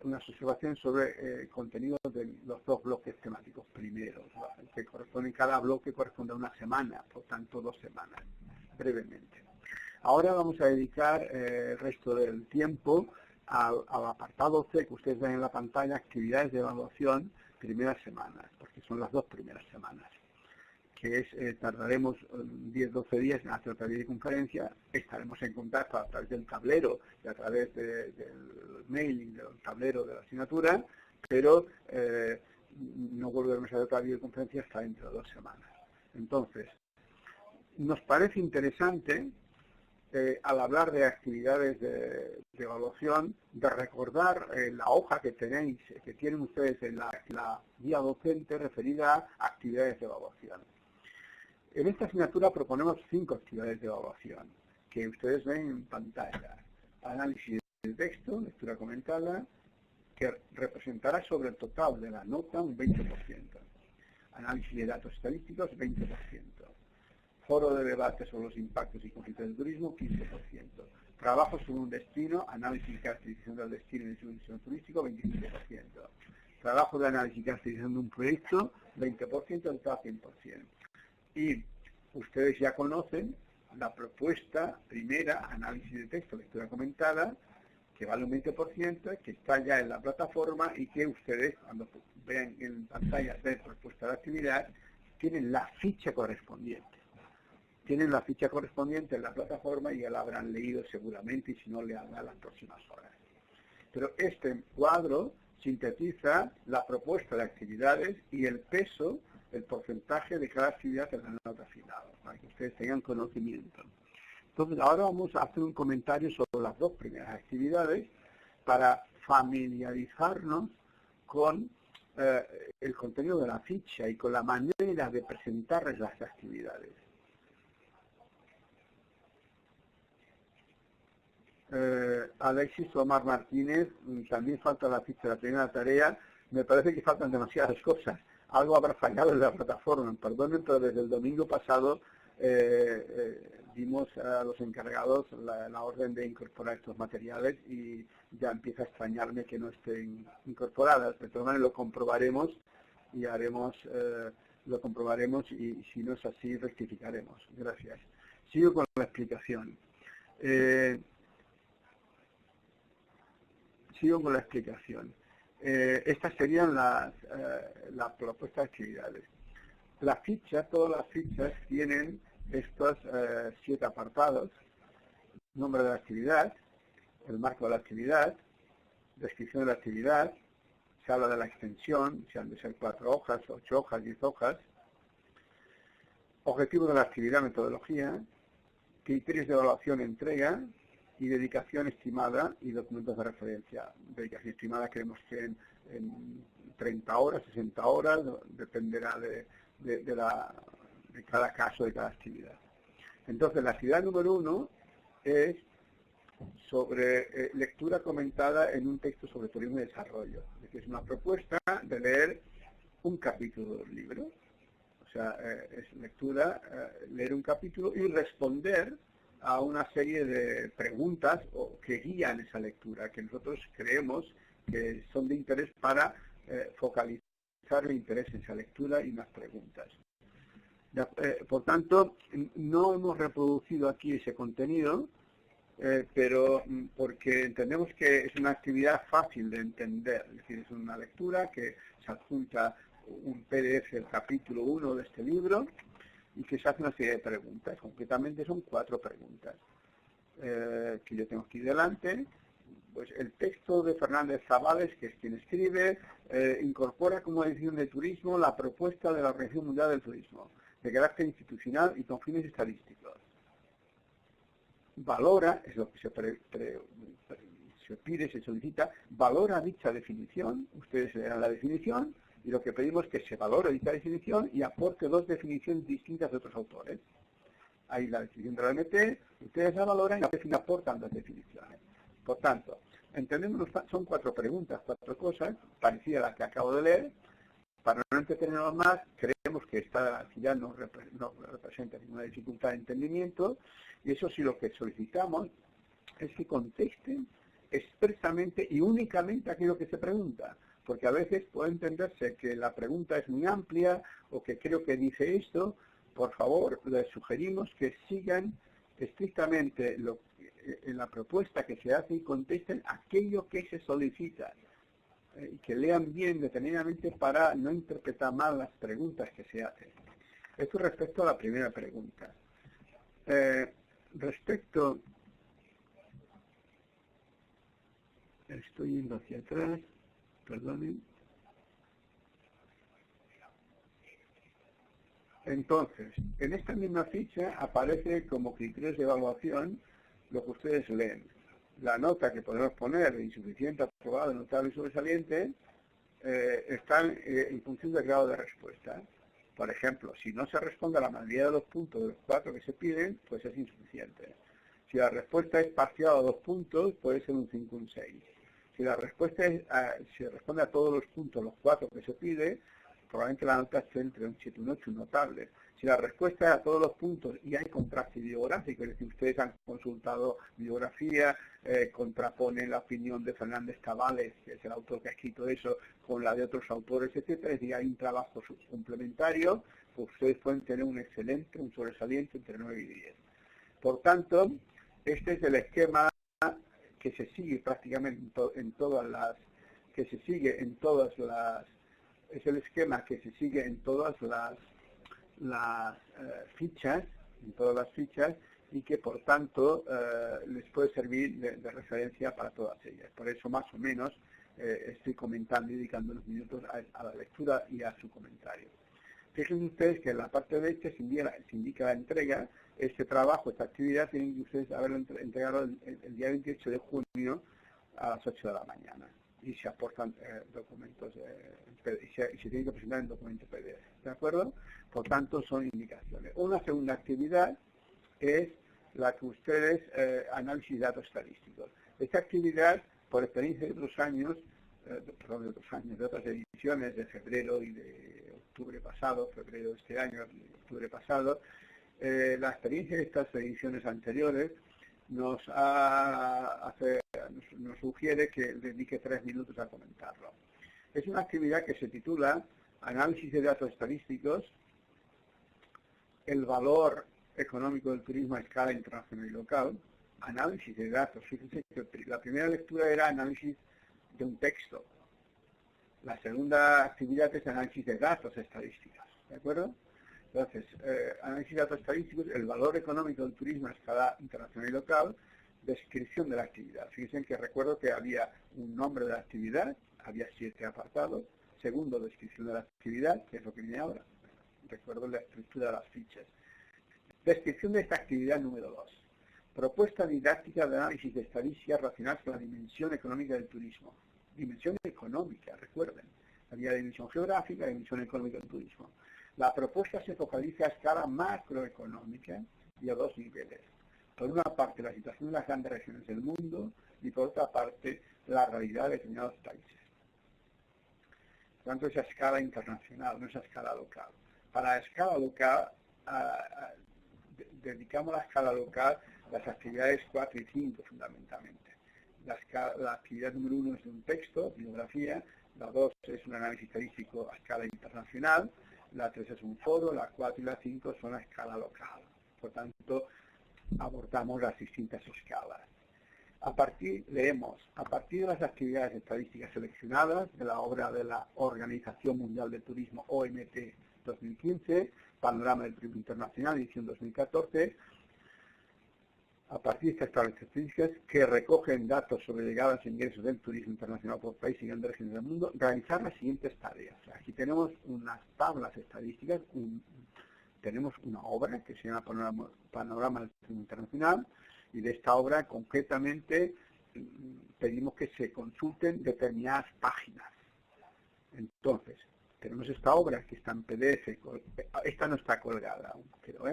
unas observaciones sobre el contenido de los 2 bloques temáticos primeros, que corresponden, cada bloque corresponde a una semana, por tanto 2 semanas, brevemente. Ahora vamos a dedicar el resto del tiempo al apartado C que ustedes ven en la pantalla, actividades de evaluación, primeras semanas, porque son las 2 primeras semanas, que es, tardaremos 10-12 días en hacer otra videoconferencia, estaremos en contacto a través del tablero y a través del mailing del tablero de la asignatura, pero no volveremos a hacer otra videoconferencia hasta dentro de 2 semanas. Entonces, nos parece interesante, al hablar de actividades de evaluación, de recordar la hoja que tienen ustedes en la guía docente referida a actividades de evaluación. En esta asignatura proponemos 5 actividades de evaluación que ustedes ven en pantalla. Análisis del texto, lectura comentada, que representará sobre el total de la nota un 20%. Análisis de datos estadísticos, 20%. Foro de debate sobre los impactos y conflictos del turismo, 15%. Trabajo sobre un destino, análisis y caracterización del destino y su destino turístico, 25%. Trabajo de análisis y caracterización de un proyecto, 20%, del total 100%. Y ustedes ya conocen la propuesta primera, análisis de texto, lectura comentada, que vale un 20%, que está ya en la plataforma y que ustedes, cuando vean en pantalla de propuesta de actividad, tienen la ficha correspondiente. Tienen la ficha correspondiente en la plataforma y ya la habrán leído seguramente, y si no, le hará las próximas horas. Pero este cuadro sintetiza la propuesta de actividades y el peso, el porcentaje de cada actividad en la nota final, para que ustedes tengan conocimiento. Entonces, ahora vamos a hacer un comentario sobre las 2 primeras actividades para familiarizarnos con el contenido de la ficha y con la manera de presentar las actividades. Alexis Omar Martínez, también falta la ficha de la primera tarea. Me parece que faltan demasiadas cosas. Algo habrá fallado en la plataforma. Perdonen, pero desde el domingo pasado dimos a los encargados la orden de incorporar estos materiales y ya empieza a extrañarme que no estén incorporadas. De todas maneras lo comprobaremos y lo comprobaremos, y si no es así rectificaremos. Gracias. Sigo con la explicación. Estas serían las propuestas de actividades. Las fichas, todas las fichas tienen estos 7 apartados: nombre de la actividad, el marco de la actividad, descripción de la actividad, se habla de la extensión, si han de ser 4 hojas, 8 hojas, 10 hojas, objetivo de la actividad, metodología, criterios de evaluación, entrega, y dedicación estimada y documentos de referencia. Dedicación estimada queremos que en 30 horas, 60 horas, dependerá de cada caso, de cada actividad. Entonces, la actividad número 1 es sobre lectura comentada en un texto sobre turismo y desarrollo. Es decir, es una propuesta de leer un capítulo del libro. O sea, es lectura, leer un capítulo y responder a una serie de preguntas que guían esa lectura, que nosotros creemos que son de interés para focalizar el interés en esa lectura y unas preguntas. Por tanto, no hemos reproducido aquí ese contenido, pero porque entendemos que es una actividad fácil de entender, es decir, es una lectura que se adjunta un PDF del capítulo 1 de este libro, y que se hace una serie de preguntas. Concretamente son 4 preguntas que yo tengo aquí delante. Pues el texto de Fernández Zabales, que es quien escribe, incorpora como decisión de turismo la propuesta de la Organización Mundial del Turismo, de carácter institucional y con fines estadísticos. Valora, es lo que se pide, se solicita, valora dicha definición, ustedes le dan la definición, y lo que pedimos es que se valore dicha definición y aporte dos definiciones distintas de otros autores. Hay la definición de la OMT, ustedes la valoran y aportan dos definiciones. Por tanto, entendemos, son 4 preguntas, 4 cosas, parecidas a las que acabo de leer. Para no entretenernos más, creemos que esta actividad no representa ninguna dificultad de entendimiento, y eso sí, lo que solicitamos es que contesten expresamente y únicamente aquello que se pregunta, porque a veces puede entenderse que la pregunta es muy amplia o que creo que dice esto. Por favor, les sugerimos que sigan estrictamente en la propuesta que se hace y contesten aquello que se solicita, y que lean bien detenidamente para no interpretar mal las preguntas que se hacen. Esto respecto a la primera pregunta. Estoy yendo hacia atrás, perdonen. Entonces, en esta misma ficha aparece como criterios de evaluación lo que ustedes leen. La nota que podemos poner de insuficiente, aprobado, notable y sobresaliente están en función del grado de respuesta. Por ejemplo, si no se responde a la mayoría de los puntos de los 4 que se piden, pues es insuficiente. Si la respuesta es parcial a 2 puntos, puede ser un 5 o un 6. Si la respuesta si responde a todos los puntos, los 4 que se pide, probablemente la nota esté entre un 7, un 8, un notable. Si la respuesta es a todos los puntos y hay contraste biográfico, es decir, ustedes han consultado biografía, contraponen la opinión de Fernández Cabales, que es el autor que ha escrito eso, con la de otros autores, etcétera, es decir, hay un trabajo complementario, pues ustedes pueden tener un excelente, un sobresaliente entre 9 y 10. Por tanto, este es el esquema que se sigue prácticamente en todas las, es el esquema que se sigue en todas las fichas, y que por tanto les puede servir de referencia para todas ellas. Por eso más o menos estoy comentando y dedicando unos minutos a la lectura y a su comentario. Fíjense ustedes que en la parte derecha se indica la entrega. Este trabajo, esta actividad, tienen que ustedes haberlo entregado el día 28 de junio a las 8 de la mañana. Y se aportan documentos y se tienen que presentar en documento PDF. ¿De acuerdo? Por tanto, son indicaciones. Una segunda actividad es la que ustedes, análisis de datos estadísticos. Esta actividad, por experiencia de otros años, de otras ediciones de febrero y de octubre pasado, febrero de este año y octubre pasado, la experiencia de estas ediciones anteriores nos sugiere que dedique 3 minutos a comentarlo. Es una actividad que se titula Análisis de datos estadísticos, el valor económico del turismo a escala internacional y local, análisis de datos. Fíjense que la primera lectura era análisis de un texto. La segunda actividad es análisis de datos estadísticos. ¿De acuerdo? Entonces, análisis de datos estadísticos, el valor económico del turismo a escala internacional y local, descripción de la actividad. Fíjense que recuerdo que había un nombre de la actividad, había 7 apartados. Segundo, descripción de la actividad, que es lo que viene ahora. Recuerdo la estructura de las fichas. Descripción de esta actividad número 2. Propuesta didáctica de análisis de estadísticas relacionadas con la dimensión económica del turismo. Dimensión económica, recuerden. Había dimensión geográfica y dimensión económica del turismo. La propuesta se focaliza a escala macroeconómica y a 2 niveles. Por una parte, la situación de las grandes regiones del mundo y por otra parte, la realidad de determinados países. Por tanto, es a escala internacional, no es a escala local. Para la escala local, dedicamos a la escala local las actividades 4 y 5 fundamentalmente. La actividad número 1 es de un texto, biografía, la 2 es un análisis estadístico a escala internacional, la 3 es un foro, la 4 y la 5 son a escala local. Por tanto, abordamos las distintas escalas. Leemos, a partir de las actividades estadísticas seleccionadas de la obra de la Organización Mundial del Turismo, OMT 2015, Panorama del Turismo Internacional, edición 2014, a partir de estas estadísticas que recogen datos sobre llegadas e ingresos del turismo internacional por país y grandes regiones del mundo, realizar las siguientes tareas. Aquí tenemos unas tablas estadísticas, tenemos una obra que se llama Panorama del Turismo Internacional, y de esta obra concretamente pedimos que se consulten determinadas páginas. Entonces, tenemos esta obra que está en PDF, esta no está colgada aún, pero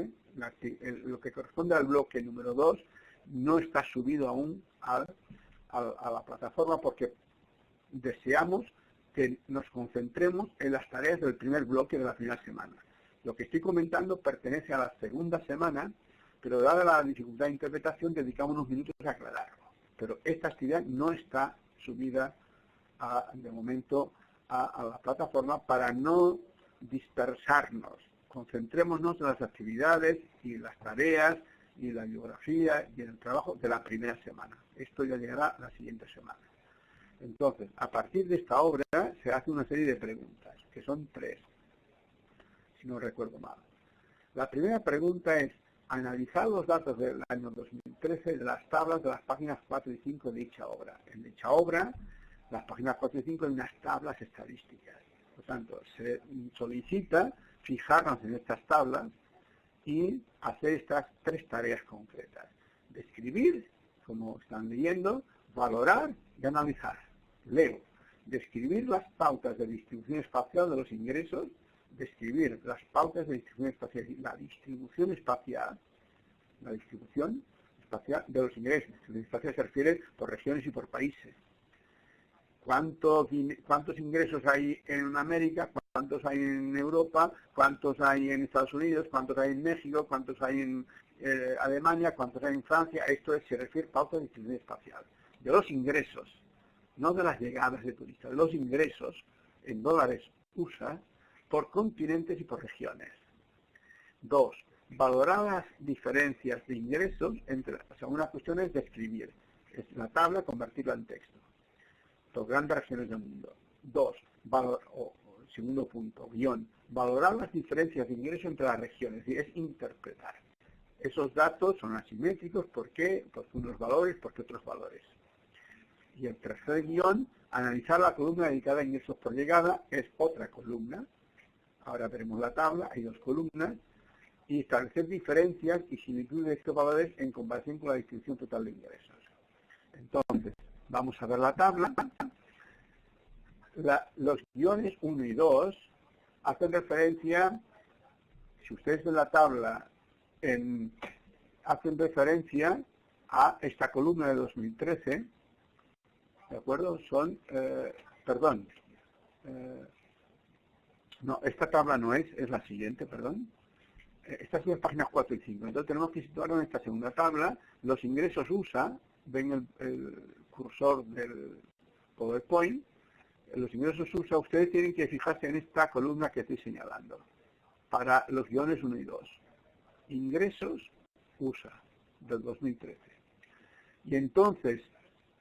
lo que corresponde al bloque número 2 no está subido aún a la plataforma porque deseamos que nos concentremos en las tareas del primer bloque de la primera semana. Lo que estoy comentando pertenece a la segunda semana, pero dada la dificultad de interpretación dedicamos unos minutos a aclararlo. Pero esta actividad no está subida de momento a la plataforma para no dispersarnos. Concentrémonos en las actividades y las tareas y la biografía y el trabajo de la primera semana. Esto ya llegará la siguiente semana. Entonces, a partir de esta obra se hace una serie de preguntas, que son 3, si no recuerdo mal. La primera pregunta es analizar los datos del año 2013 de las tablas de las páginas 4 y 5 de dicha obra. En dicha obra, las páginas 4 y 5 hay unas tablas estadísticas. Por tanto, se solicita fijarnos en estas tablas y hacer estas 3 tareas concretas. Describir, como están leyendo, valorar y analizar. Leo. Describir las pautas de distribución espacial de los ingresos, describir las pautas de distribución espacial, la distribución espacial de los ingresos. La distribución espacial se refiere por regiones y por países. ¿Cuántos ingresos hay en América? ¿Cuántos hay en Europa? ¿Cuántos hay en Estados Unidos? ¿Cuántos hay en México? ¿Cuántos hay en Alemania? ¿Cuántos hay en Francia? Esto se refiere a pauta de distribución espacial. De los ingresos, no de las llegadas de turistas, de los ingresos en dólares USA por continentes y por regiones. 2. Valorar las diferencias de ingresos entre, una cuestión es describir, es la tabla, convertirla en texto. Las grandes regiones del mundo. 2. Segundo punto, guión. Valorar las diferencias de ingresos entre las regiones, es decir, es interpretar. Esos datos son asimétricos, ¿por qué? Por unos valores, por qué otros valores. Y el tercer guión, analizar la columna dedicada a ingresos por llegada, es otra columna. Ahora veremos la tabla, hay 2 columnas. Y establecer diferencias y similitudes de estos valores en comparación con la distribución total de ingresos. Entonces, vamos a ver la tabla. Los guiones 1 y 2 hacen referencia, si ustedes ven la tabla, hacen referencia a esta columna de 2013, ¿de acuerdo? Son, no, esta tabla no es la siguiente, perdón. Estas son las páginas 4 y 5. Entonces tenemos que situarnos en esta segunda tabla. Los ingresos USA, ven el cursor del PowerPoint. Los ingresos USA, ustedes tienen que fijarse en esta columna que estoy señalando. Para los guiones 1 y 2. Ingresos USA, del 2013. Y entonces,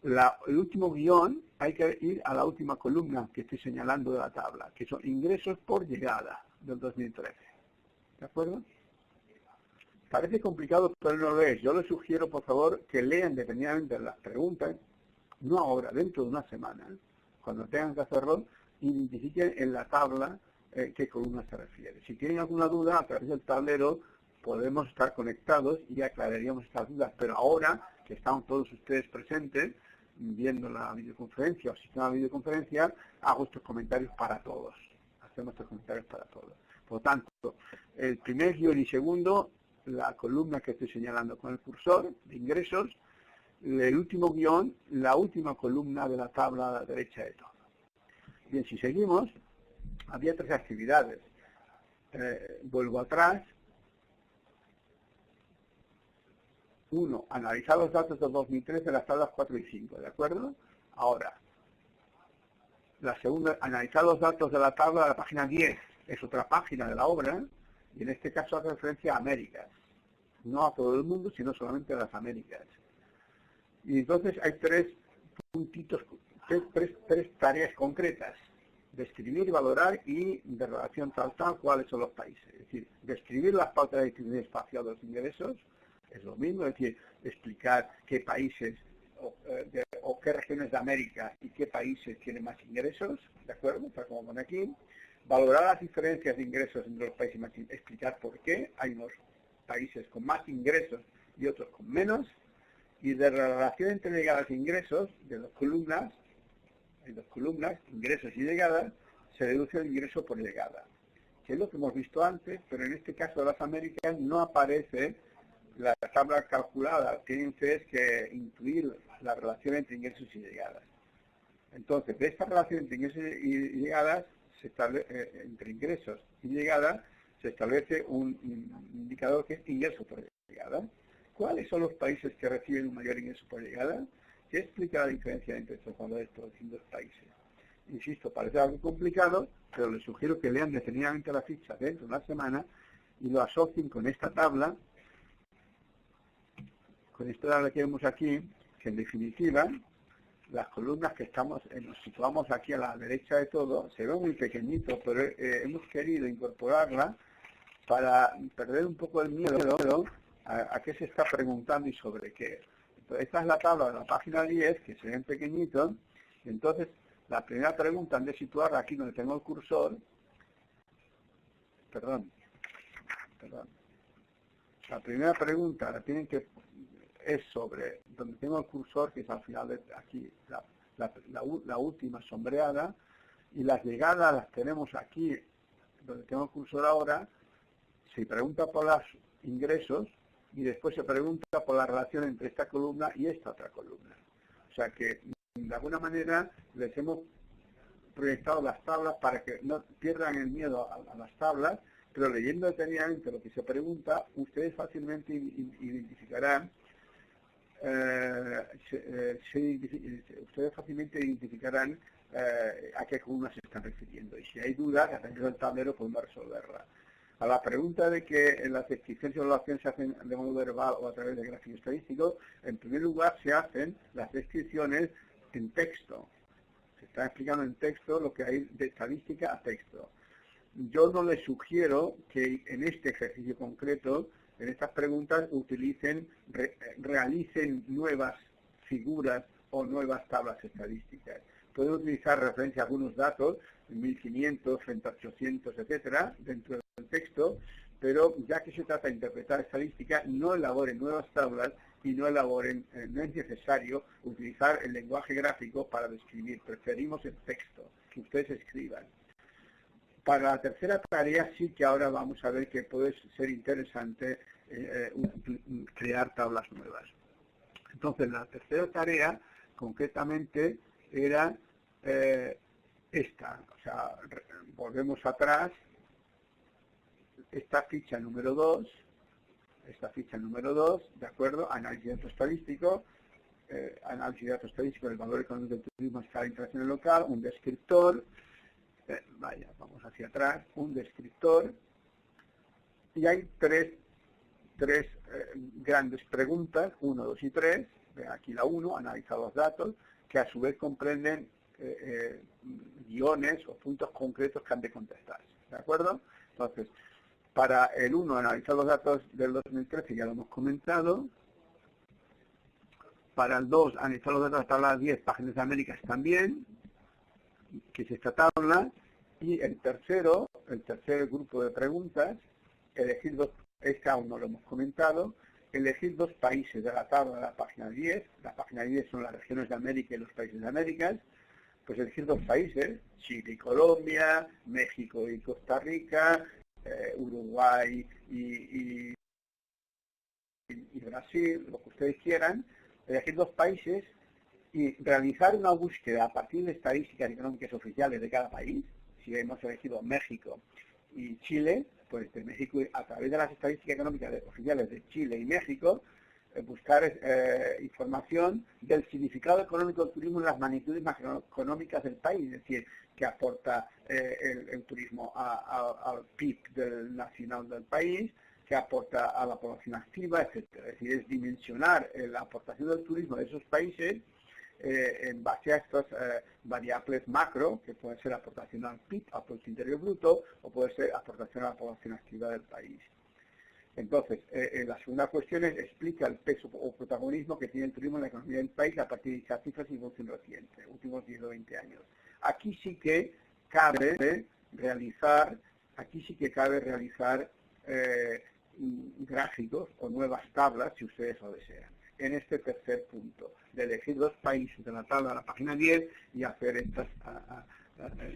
el último guión, hay que ir a la última columna que estoy señalando de la tabla, que son ingresos por llegada, del 2013. ¿De acuerdo? Parece complicado, pero no lo es. Yo les sugiero, por favor, que lean detenidamente las preguntas, no ahora, dentro de una semana, cuando tengan que hacerlo, identifiquen en la tabla qué columna se refiere. Si tienen alguna duda, a través del tablero podemos estar conectados y aclararíamos estas dudas. Pero ahora que están todos ustedes presentes, viendo la videoconferencia o sistema de videoconferencia, hago estos comentarios para todos. Hacemos estos comentarios para todos. Por lo tanto, el primer guión y segundo, la columna que estoy señalando con el cursor de ingresos, el último guión, la última columna de la tabla a la derecha de todo. Bien, si seguimos, había 3 actividades. Vuelvo atrás. 1. Analizar los datos del 2013 de las tablas 4 y 5, ¿de acuerdo? Ahora, la segunda, analizar los datos de la tabla de la página 10. Es otra página de la obra, y en este caso hace referencia a Américas. No a todo el mundo, sino solamente a las Américas. Y entonces hay 3 puntitos, 3 tareas concretas. Describir, valorar y de relación tal cuáles son los países. Es decir, describir las pautas de distribución espacial de los ingresos, es lo mismo, es decir, explicar qué países o qué regiones de América y qué países tienen más ingresos, ¿de acuerdo? Tal como pone aquí. Valorar las diferencias de ingresos entre los países, explicar por qué hay unos países con más ingresos y otros con menos, Y de la relación entre llegadas e ingresos, de dos columnas, en dos columnas, ingresos y llegadas, se deduce el ingreso por llegada, que es lo que hemos visto antes, pero en este caso de las Américas no aparece la tabla calculada. Tienen ustedes que incluir la relación entre ingresos y llegadas. Entonces, de esta relación entre ingresos y llegadas, entre ingresos y llegadas, se establece un indicador que es ingreso por llegada. ¿Cuáles son los países que reciben un mayor ingreso por llegada? ¿Qué explica la diferencia entre estos valores por distintos países? Insisto, parece algo complicado, pero les sugiero que lean detenidamente la ficha dentro de una semana y lo asocien con esta tabla, que vemos aquí, que en definitiva, las columnas que nos situamos aquí a la derecha de todo, se ve muy pequeñito, pero hemos querido incorporarla para perder un poco el miedo a qué se está preguntando y sobre qué. Entonces, esta es la tabla de la página 10, que se ven pequeñitos, y entonces la primera pregunta han de situarla aquí donde tengo el cursor. Perdón. La primera pregunta la tienen que es sobre donde tengo el cursor, que es al final de aquí, la última sombreada, y las llegadas las tenemos aquí, donde tengo el cursor ahora. Se pregunta por los ingresos y después se pregunta por la relación entre esta columna y esta otra columna. O sea que, de alguna manera, les hemos proyectado las tablas para que no pierdan el miedo a las tablas, pero leyendo detenidamente lo que se pregunta, ustedes fácilmente identificarán a qué columnas se están refiriendo. Y si hay dudas, a través del tablero podemos resolverla. A la pregunta de que las descripciones y evaluaciones se hacen de modo verbal o a través de gráficos estadísticos, en primer lugar se hacen las descripciones en texto. Se está explicando en texto lo que hay de estadística a texto. Yo no les sugiero que en este ejercicio concreto, en estas preguntas, realicen nuevas figuras o nuevas tablas estadísticas. Pueden utilizar referencia a algunos datos, 1500 frente a 800, etcétera, dentro del texto, pero ya que se trata de interpretar estadística, no elaboren nuevas tablas y no es necesario utilizar el lenguaje gráfico para describir. Preferimos el texto, que ustedes escriban. Para la tercera tarea sí que ahora vamos a ver que puede ser interesante crear tablas nuevas. Entonces, la tercera tarea, concretamente, era esta. O sea, volvemos atrás, esta ficha número 2, ¿de acuerdo? Análisis de datos estadísticos, del valor económico del turismo a escala internacional local, un descriptor. Vamos hacia atrás, un descriptor, y hay tres grandes preguntas, 1, 2 y 3, aquí la 1, analizar los datos, que a su vez comprenden guiones o puntos concretos que han de contestarse, ¿de acuerdo? Entonces, para el 1, analizar los datos del 2013, ya lo hemos comentado. Para el 2, analizar los datos de la tabla 10, páginas de Américas también, que es esta tabla. Y el tercer grupo de preguntas, elegir dos, este aún no lo hemos comentado, elegir dos países de la tabla de la página 10, la página 10 son las regiones de América y los países de Américas, pues elegir dos países, Chile y Colombia, México y Costa Rica, Uruguay y Brasil, lo que ustedes quieran, elegir dos países y realizar una búsqueda a partir de estadísticas económicas oficiales de cada país. Si hemos elegido México y Chile, pues de México, a través de las estadísticas económicas oficiales de Chile y México, buscar información del significado económico del turismo en las magnitudes macroeconómicas del país, es decir, que aporta el turismo al PIB nacional del país, que aporta a la población activa, etc. Es decir, es dimensionar la aportación del turismo de esos países en base a estas variables macro, que pueden ser aportación al PIB, al Producto Interior Bruto, o puede ser aportación a la población activa del país. Entonces, la segunda cuestión es explica el peso o protagonismo que tiene el turismo en la economía del país a partir de dichas cifras y evolución reciente, últimos 10 o 20 años. Aquí sí que cabe realizar gráficos o nuevas tablas si ustedes lo desean. en este tercer punto, de elegir 2 países de la tabla de la página 10 y hacer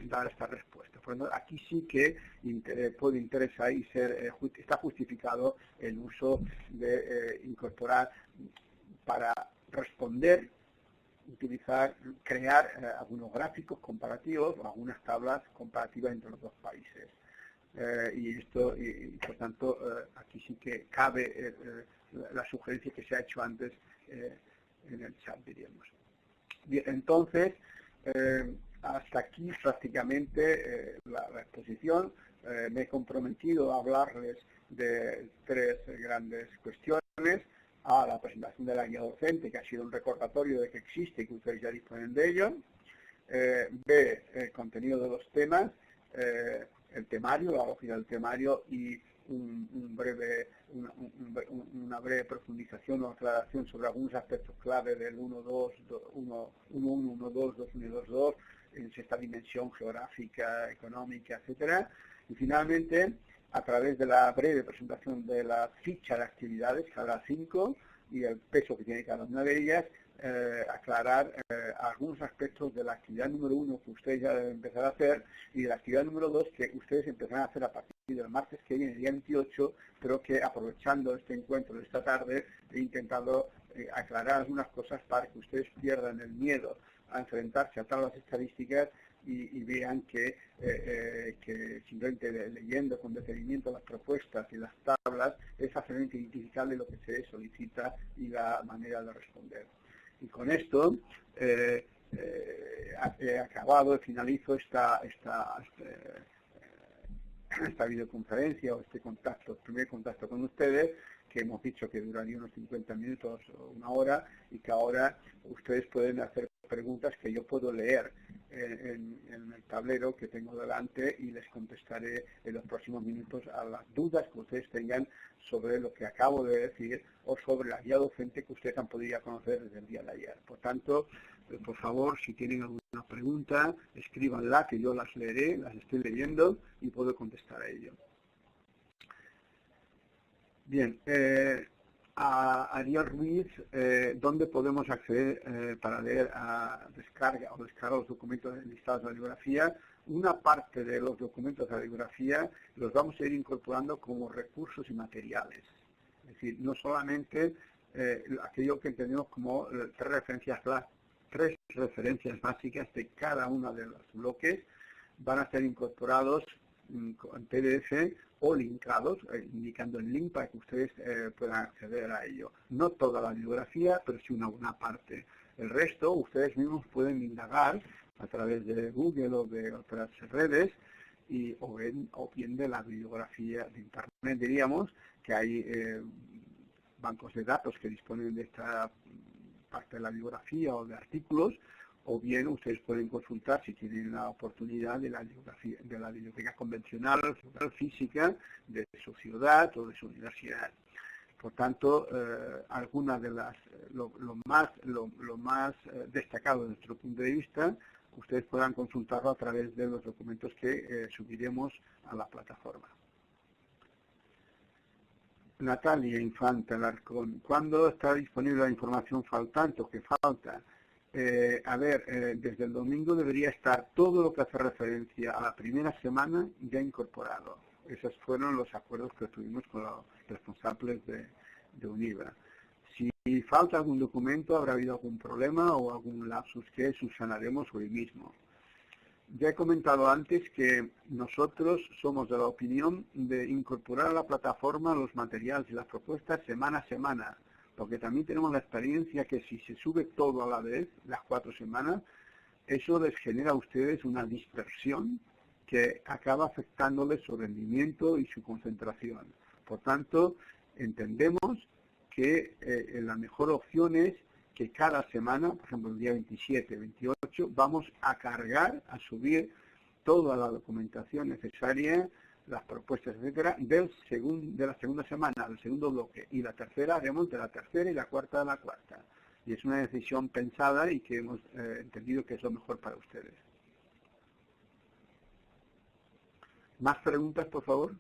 dar esta respuesta. Por lo tanto, aquí sí que puede interesar y está justificado el uso de incorporar para responder, crear algunos gráficos comparativos o algunas tablas comparativas entre los 2 países. Y por tanto, aquí sí que cabe la sugerencia que se ha hecho antes en el chat, diríamos. Bien, entonces, hasta aquí prácticamente la exposición. Me he comprometido a hablarles de 3 grandes cuestiones: A, la presentación de la guía docente, que ha sido un recordatorio de que existe y que ustedes ya disponen de ello; B, el contenido de los temas, el temario, la lógica del temario y una breve profundización o aclaración sobre algunos aspectos clave del 1.2, 1.1, 1.2, 2.1 y 2.2, en esta dimensión geográfica, económica, etcétera. Y finalmente, a través de la breve presentación de la ficha de actividades, que habrá 5, y el peso que tiene cada una de ellas, aclarar algunos aspectos de la actividad número 1 que ustedes ya deben empezar a hacer, y de la actividad número 2 que ustedes empezarán a hacer a partir del martes que viene, el día 28, pero que aprovechando este encuentro de esta tarde he intentado aclarar algunas cosas para que ustedes pierdan el miedo a enfrentarse a tablas estadísticas y vean que simplemente leyendo con detenimiento las propuestas y las tablas es fácilmente identificable lo que se solicita y la manera de responder. Y con esto he acabado, finalizo esta videoconferencia o este primer contacto con ustedes, que hemos dicho que duraría unos 50 minutos o una hora, y que ahora ustedes pueden hacer preguntas que yo puedo leer en el tablero que tengo delante, y les contestaré en los próximos minutos a las dudas que ustedes tengan sobre lo que acabo de decir o sobre la guía docente que ustedes han podido conocer desde el día de ayer. Por tanto, por favor, si tienen alguna pregunta, escríbanla, que yo las leeré, las estoy leyendo y puedo contestar a ello. Bien, a Ariel Ruiz, ¿dónde podemos acceder para leer descargar los documentos listados de la bibliografía? Una parte de los documentos de la bibliografía los vamos a ir incorporando como recursos y materiales. Es decir, no solamente aquello que entendemos como 3 referencias básicas de cada uno de los bloques van a ser incorporados en PDF o linkados, indicando el link para que ustedes puedan acceder a ello. No toda la bibliografía, pero sí una buena parte. El resto, ustedes mismos pueden indagar a través de Google o de otras redes, o bien de la bibliografía de Internet, diríamos, que hay bancos de datos que disponen de esta parte de la bibliografía o de artículos, o bien ustedes pueden consultar, si tienen la oportunidad, de la biblioteca convencional, física, de su ciudad o de su universidad. Por tanto, algunas de lo más destacado desde nuestro punto de vista, ustedes podrán consultarlo a través de los documentos que subiremos a la plataforma. Natalia Infante Alarcón, ¿cuándo está disponible la información faltante o que falta? Desde el domingo debería estar todo lo que hace referencia a la primera semana ya incorporado. Esos fueron los acuerdos que tuvimos con los responsables de UNIVA. Si falta algún documento, habrá habido algún problema o algún lapsus que subsanaremos hoy mismo. Ya he comentado antes que nosotros somos de la opinión de incorporar a la plataforma los materiales y las propuestas semana a semana, porque también tenemos la experiencia que si se sube todo a la vez, las 4 semanas, eso les genera a ustedes una dispersión que acaba afectándoles su rendimiento y su concentración. Por tanto, entendemos que la mejor opción es que cada semana, por ejemplo el día 27, 28, vamos a cargar, a subir toda la documentación necesaria, las propuestas, etcétera, de la segunda semana, del segundo bloque, y la tercera haremos de la tercera y la cuarta de la cuarta. Y es una decisión pensada y que hemos entendido que es lo mejor para ustedes. ¿Más preguntas, por favor?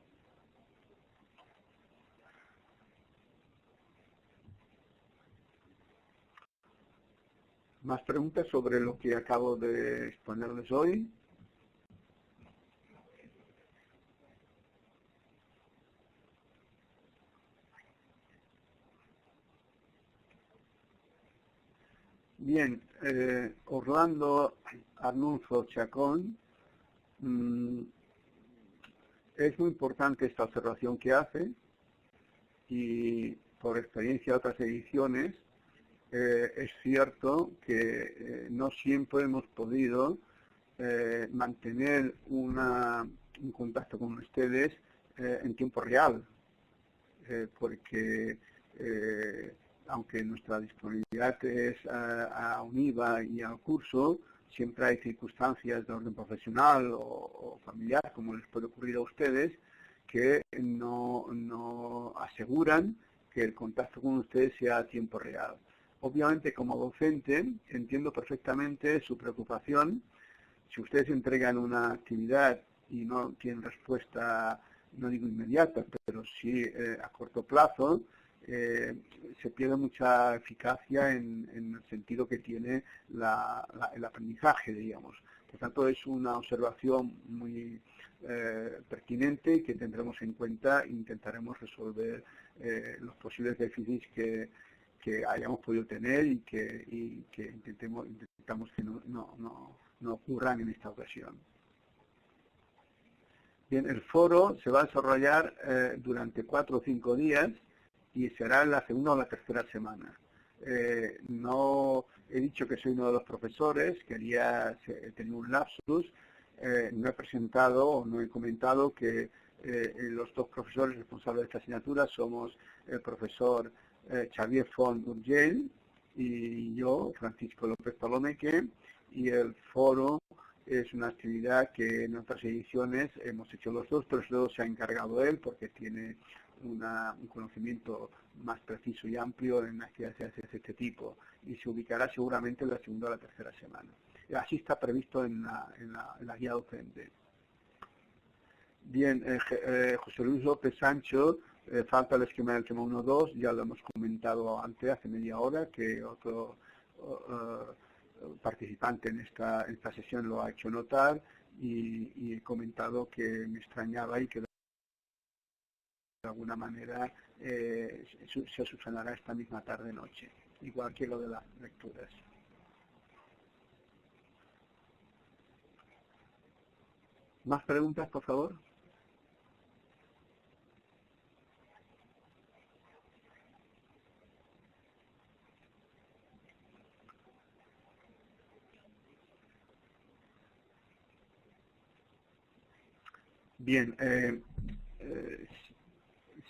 ¿Más preguntas sobre lo que acabo de exponerles hoy? Bien, Orlando Arnulfo Chacón, es muy importante esta observación que hace y por experiencia de otras ediciones, es cierto que no siempre hemos podido mantener un contacto con ustedes en tiempo real, porque aunque nuestra disponibilidad es a UNIVA y al curso, siempre hay circunstancias de orden profesional o familiar, como les puede ocurrir a ustedes, que no aseguran que el contacto con ustedes sea a tiempo real. Obviamente, como docente, entiendo perfectamente su preocupación. Si ustedes entregan una actividad y no tienen respuesta, no digo inmediata, pero sí a corto plazo, se pierde mucha eficacia en el sentido que tiene el aprendizaje, digamos. Por tanto, es una observación muy pertinente y que tendremos en cuenta e intentaremos resolver los posibles déficits que hayamos podido tener y que intentamos que no ocurran en esta ocasión. Bien, el foro se va a desarrollar durante 4 o 5 días y será en la segunda o la tercera semana. No he dicho que soy uno de los profesores, quería tener un lapsus, no he presentado o no he comentado que los 2 profesores responsables de esta asignatura somos el profesor Xavier Font Urgell y yo, Francisco López Palomeque, y el foro es una actividad que en otras ediciones hemos hecho los 2, pero sobre todo se ha encargado él porque tiene un conocimiento más preciso y amplio en actividades de este tipo y se ubicará seguramente en la segunda o la tercera semana. Así está previsto en la guía docente. Bien, José Luis López Sancho, falta el esquema del tema 1.2, ya lo hemos comentado antes, hace media hora, que otro participante en esta sesión lo ha hecho notar y he comentado que me extrañaba y que de alguna manera se subsanará esta misma tarde-noche, igual que lo de las lecturas. ¿Más preguntas, por favor? Bien,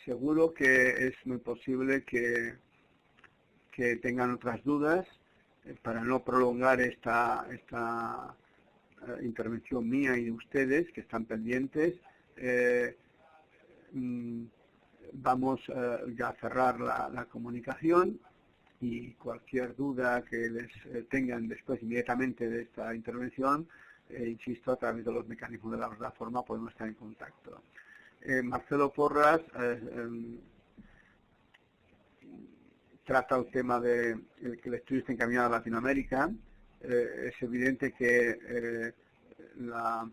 seguro que es muy posible que tengan otras dudas. Para no prolongar esta intervención mía y de ustedes que están pendientes, vamos ya a cerrar la comunicación y cualquier duda que les tengan después inmediatamente de esta intervención, insisto, a través de los mecanismos de la plataforma podemos estar en contacto. Marcelo Porras trata el tema de que el estudio está encaminado a Latinoamérica. Es evidente que la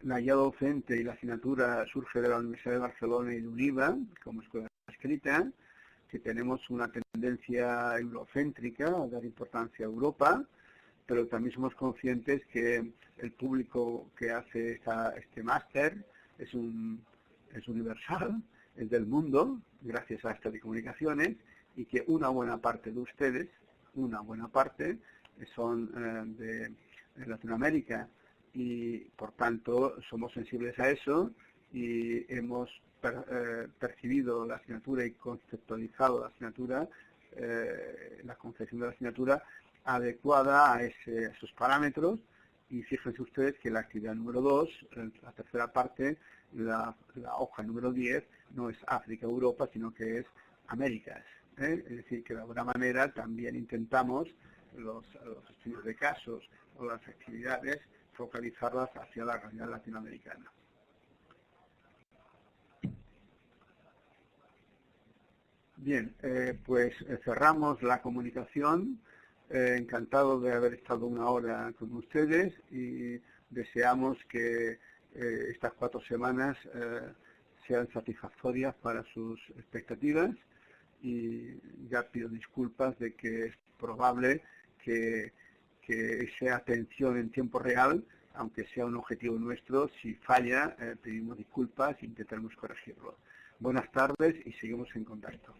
guía docente y la asignatura surge de la Universidad de Barcelona y de UNIVA, como escuela escrita, que tenemos una tendencia eurocéntrica a dar importancia a Europa, pero también somos conscientes que el público que hace este máster es universal, es del mundo, gracias a estas comunicaciones, y que una buena parte de ustedes, una buena parte, son de Latinoamérica, y por tanto somos sensibles a eso y hemos percibido la asignatura y conceptualizado la asignatura, la concepción de la asignatura adecuada a esos parámetros. Y fíjense ustedes que la actividad número 2, la tercera parte, la hoja número 10, no es África-Europa, sino que es Américas. Es decir, que de alguna manera también intentamos los estudios de casos o las actividades focalizarlas hacia la realidad latinoamericana. Bien, pues cerramos la comunicación. Encantado de haber estado una hora con ustedes y deseamos que estas 4 semanas sean satisfactorias para sus expectativas y ya pido disculpas de que es probable que esa atención en tiempo real, aunque sea un objetivo nuestro, si falla, pedimos disculpas e intentaremos corregirlo. Buenas tardes y seguimos en contacto.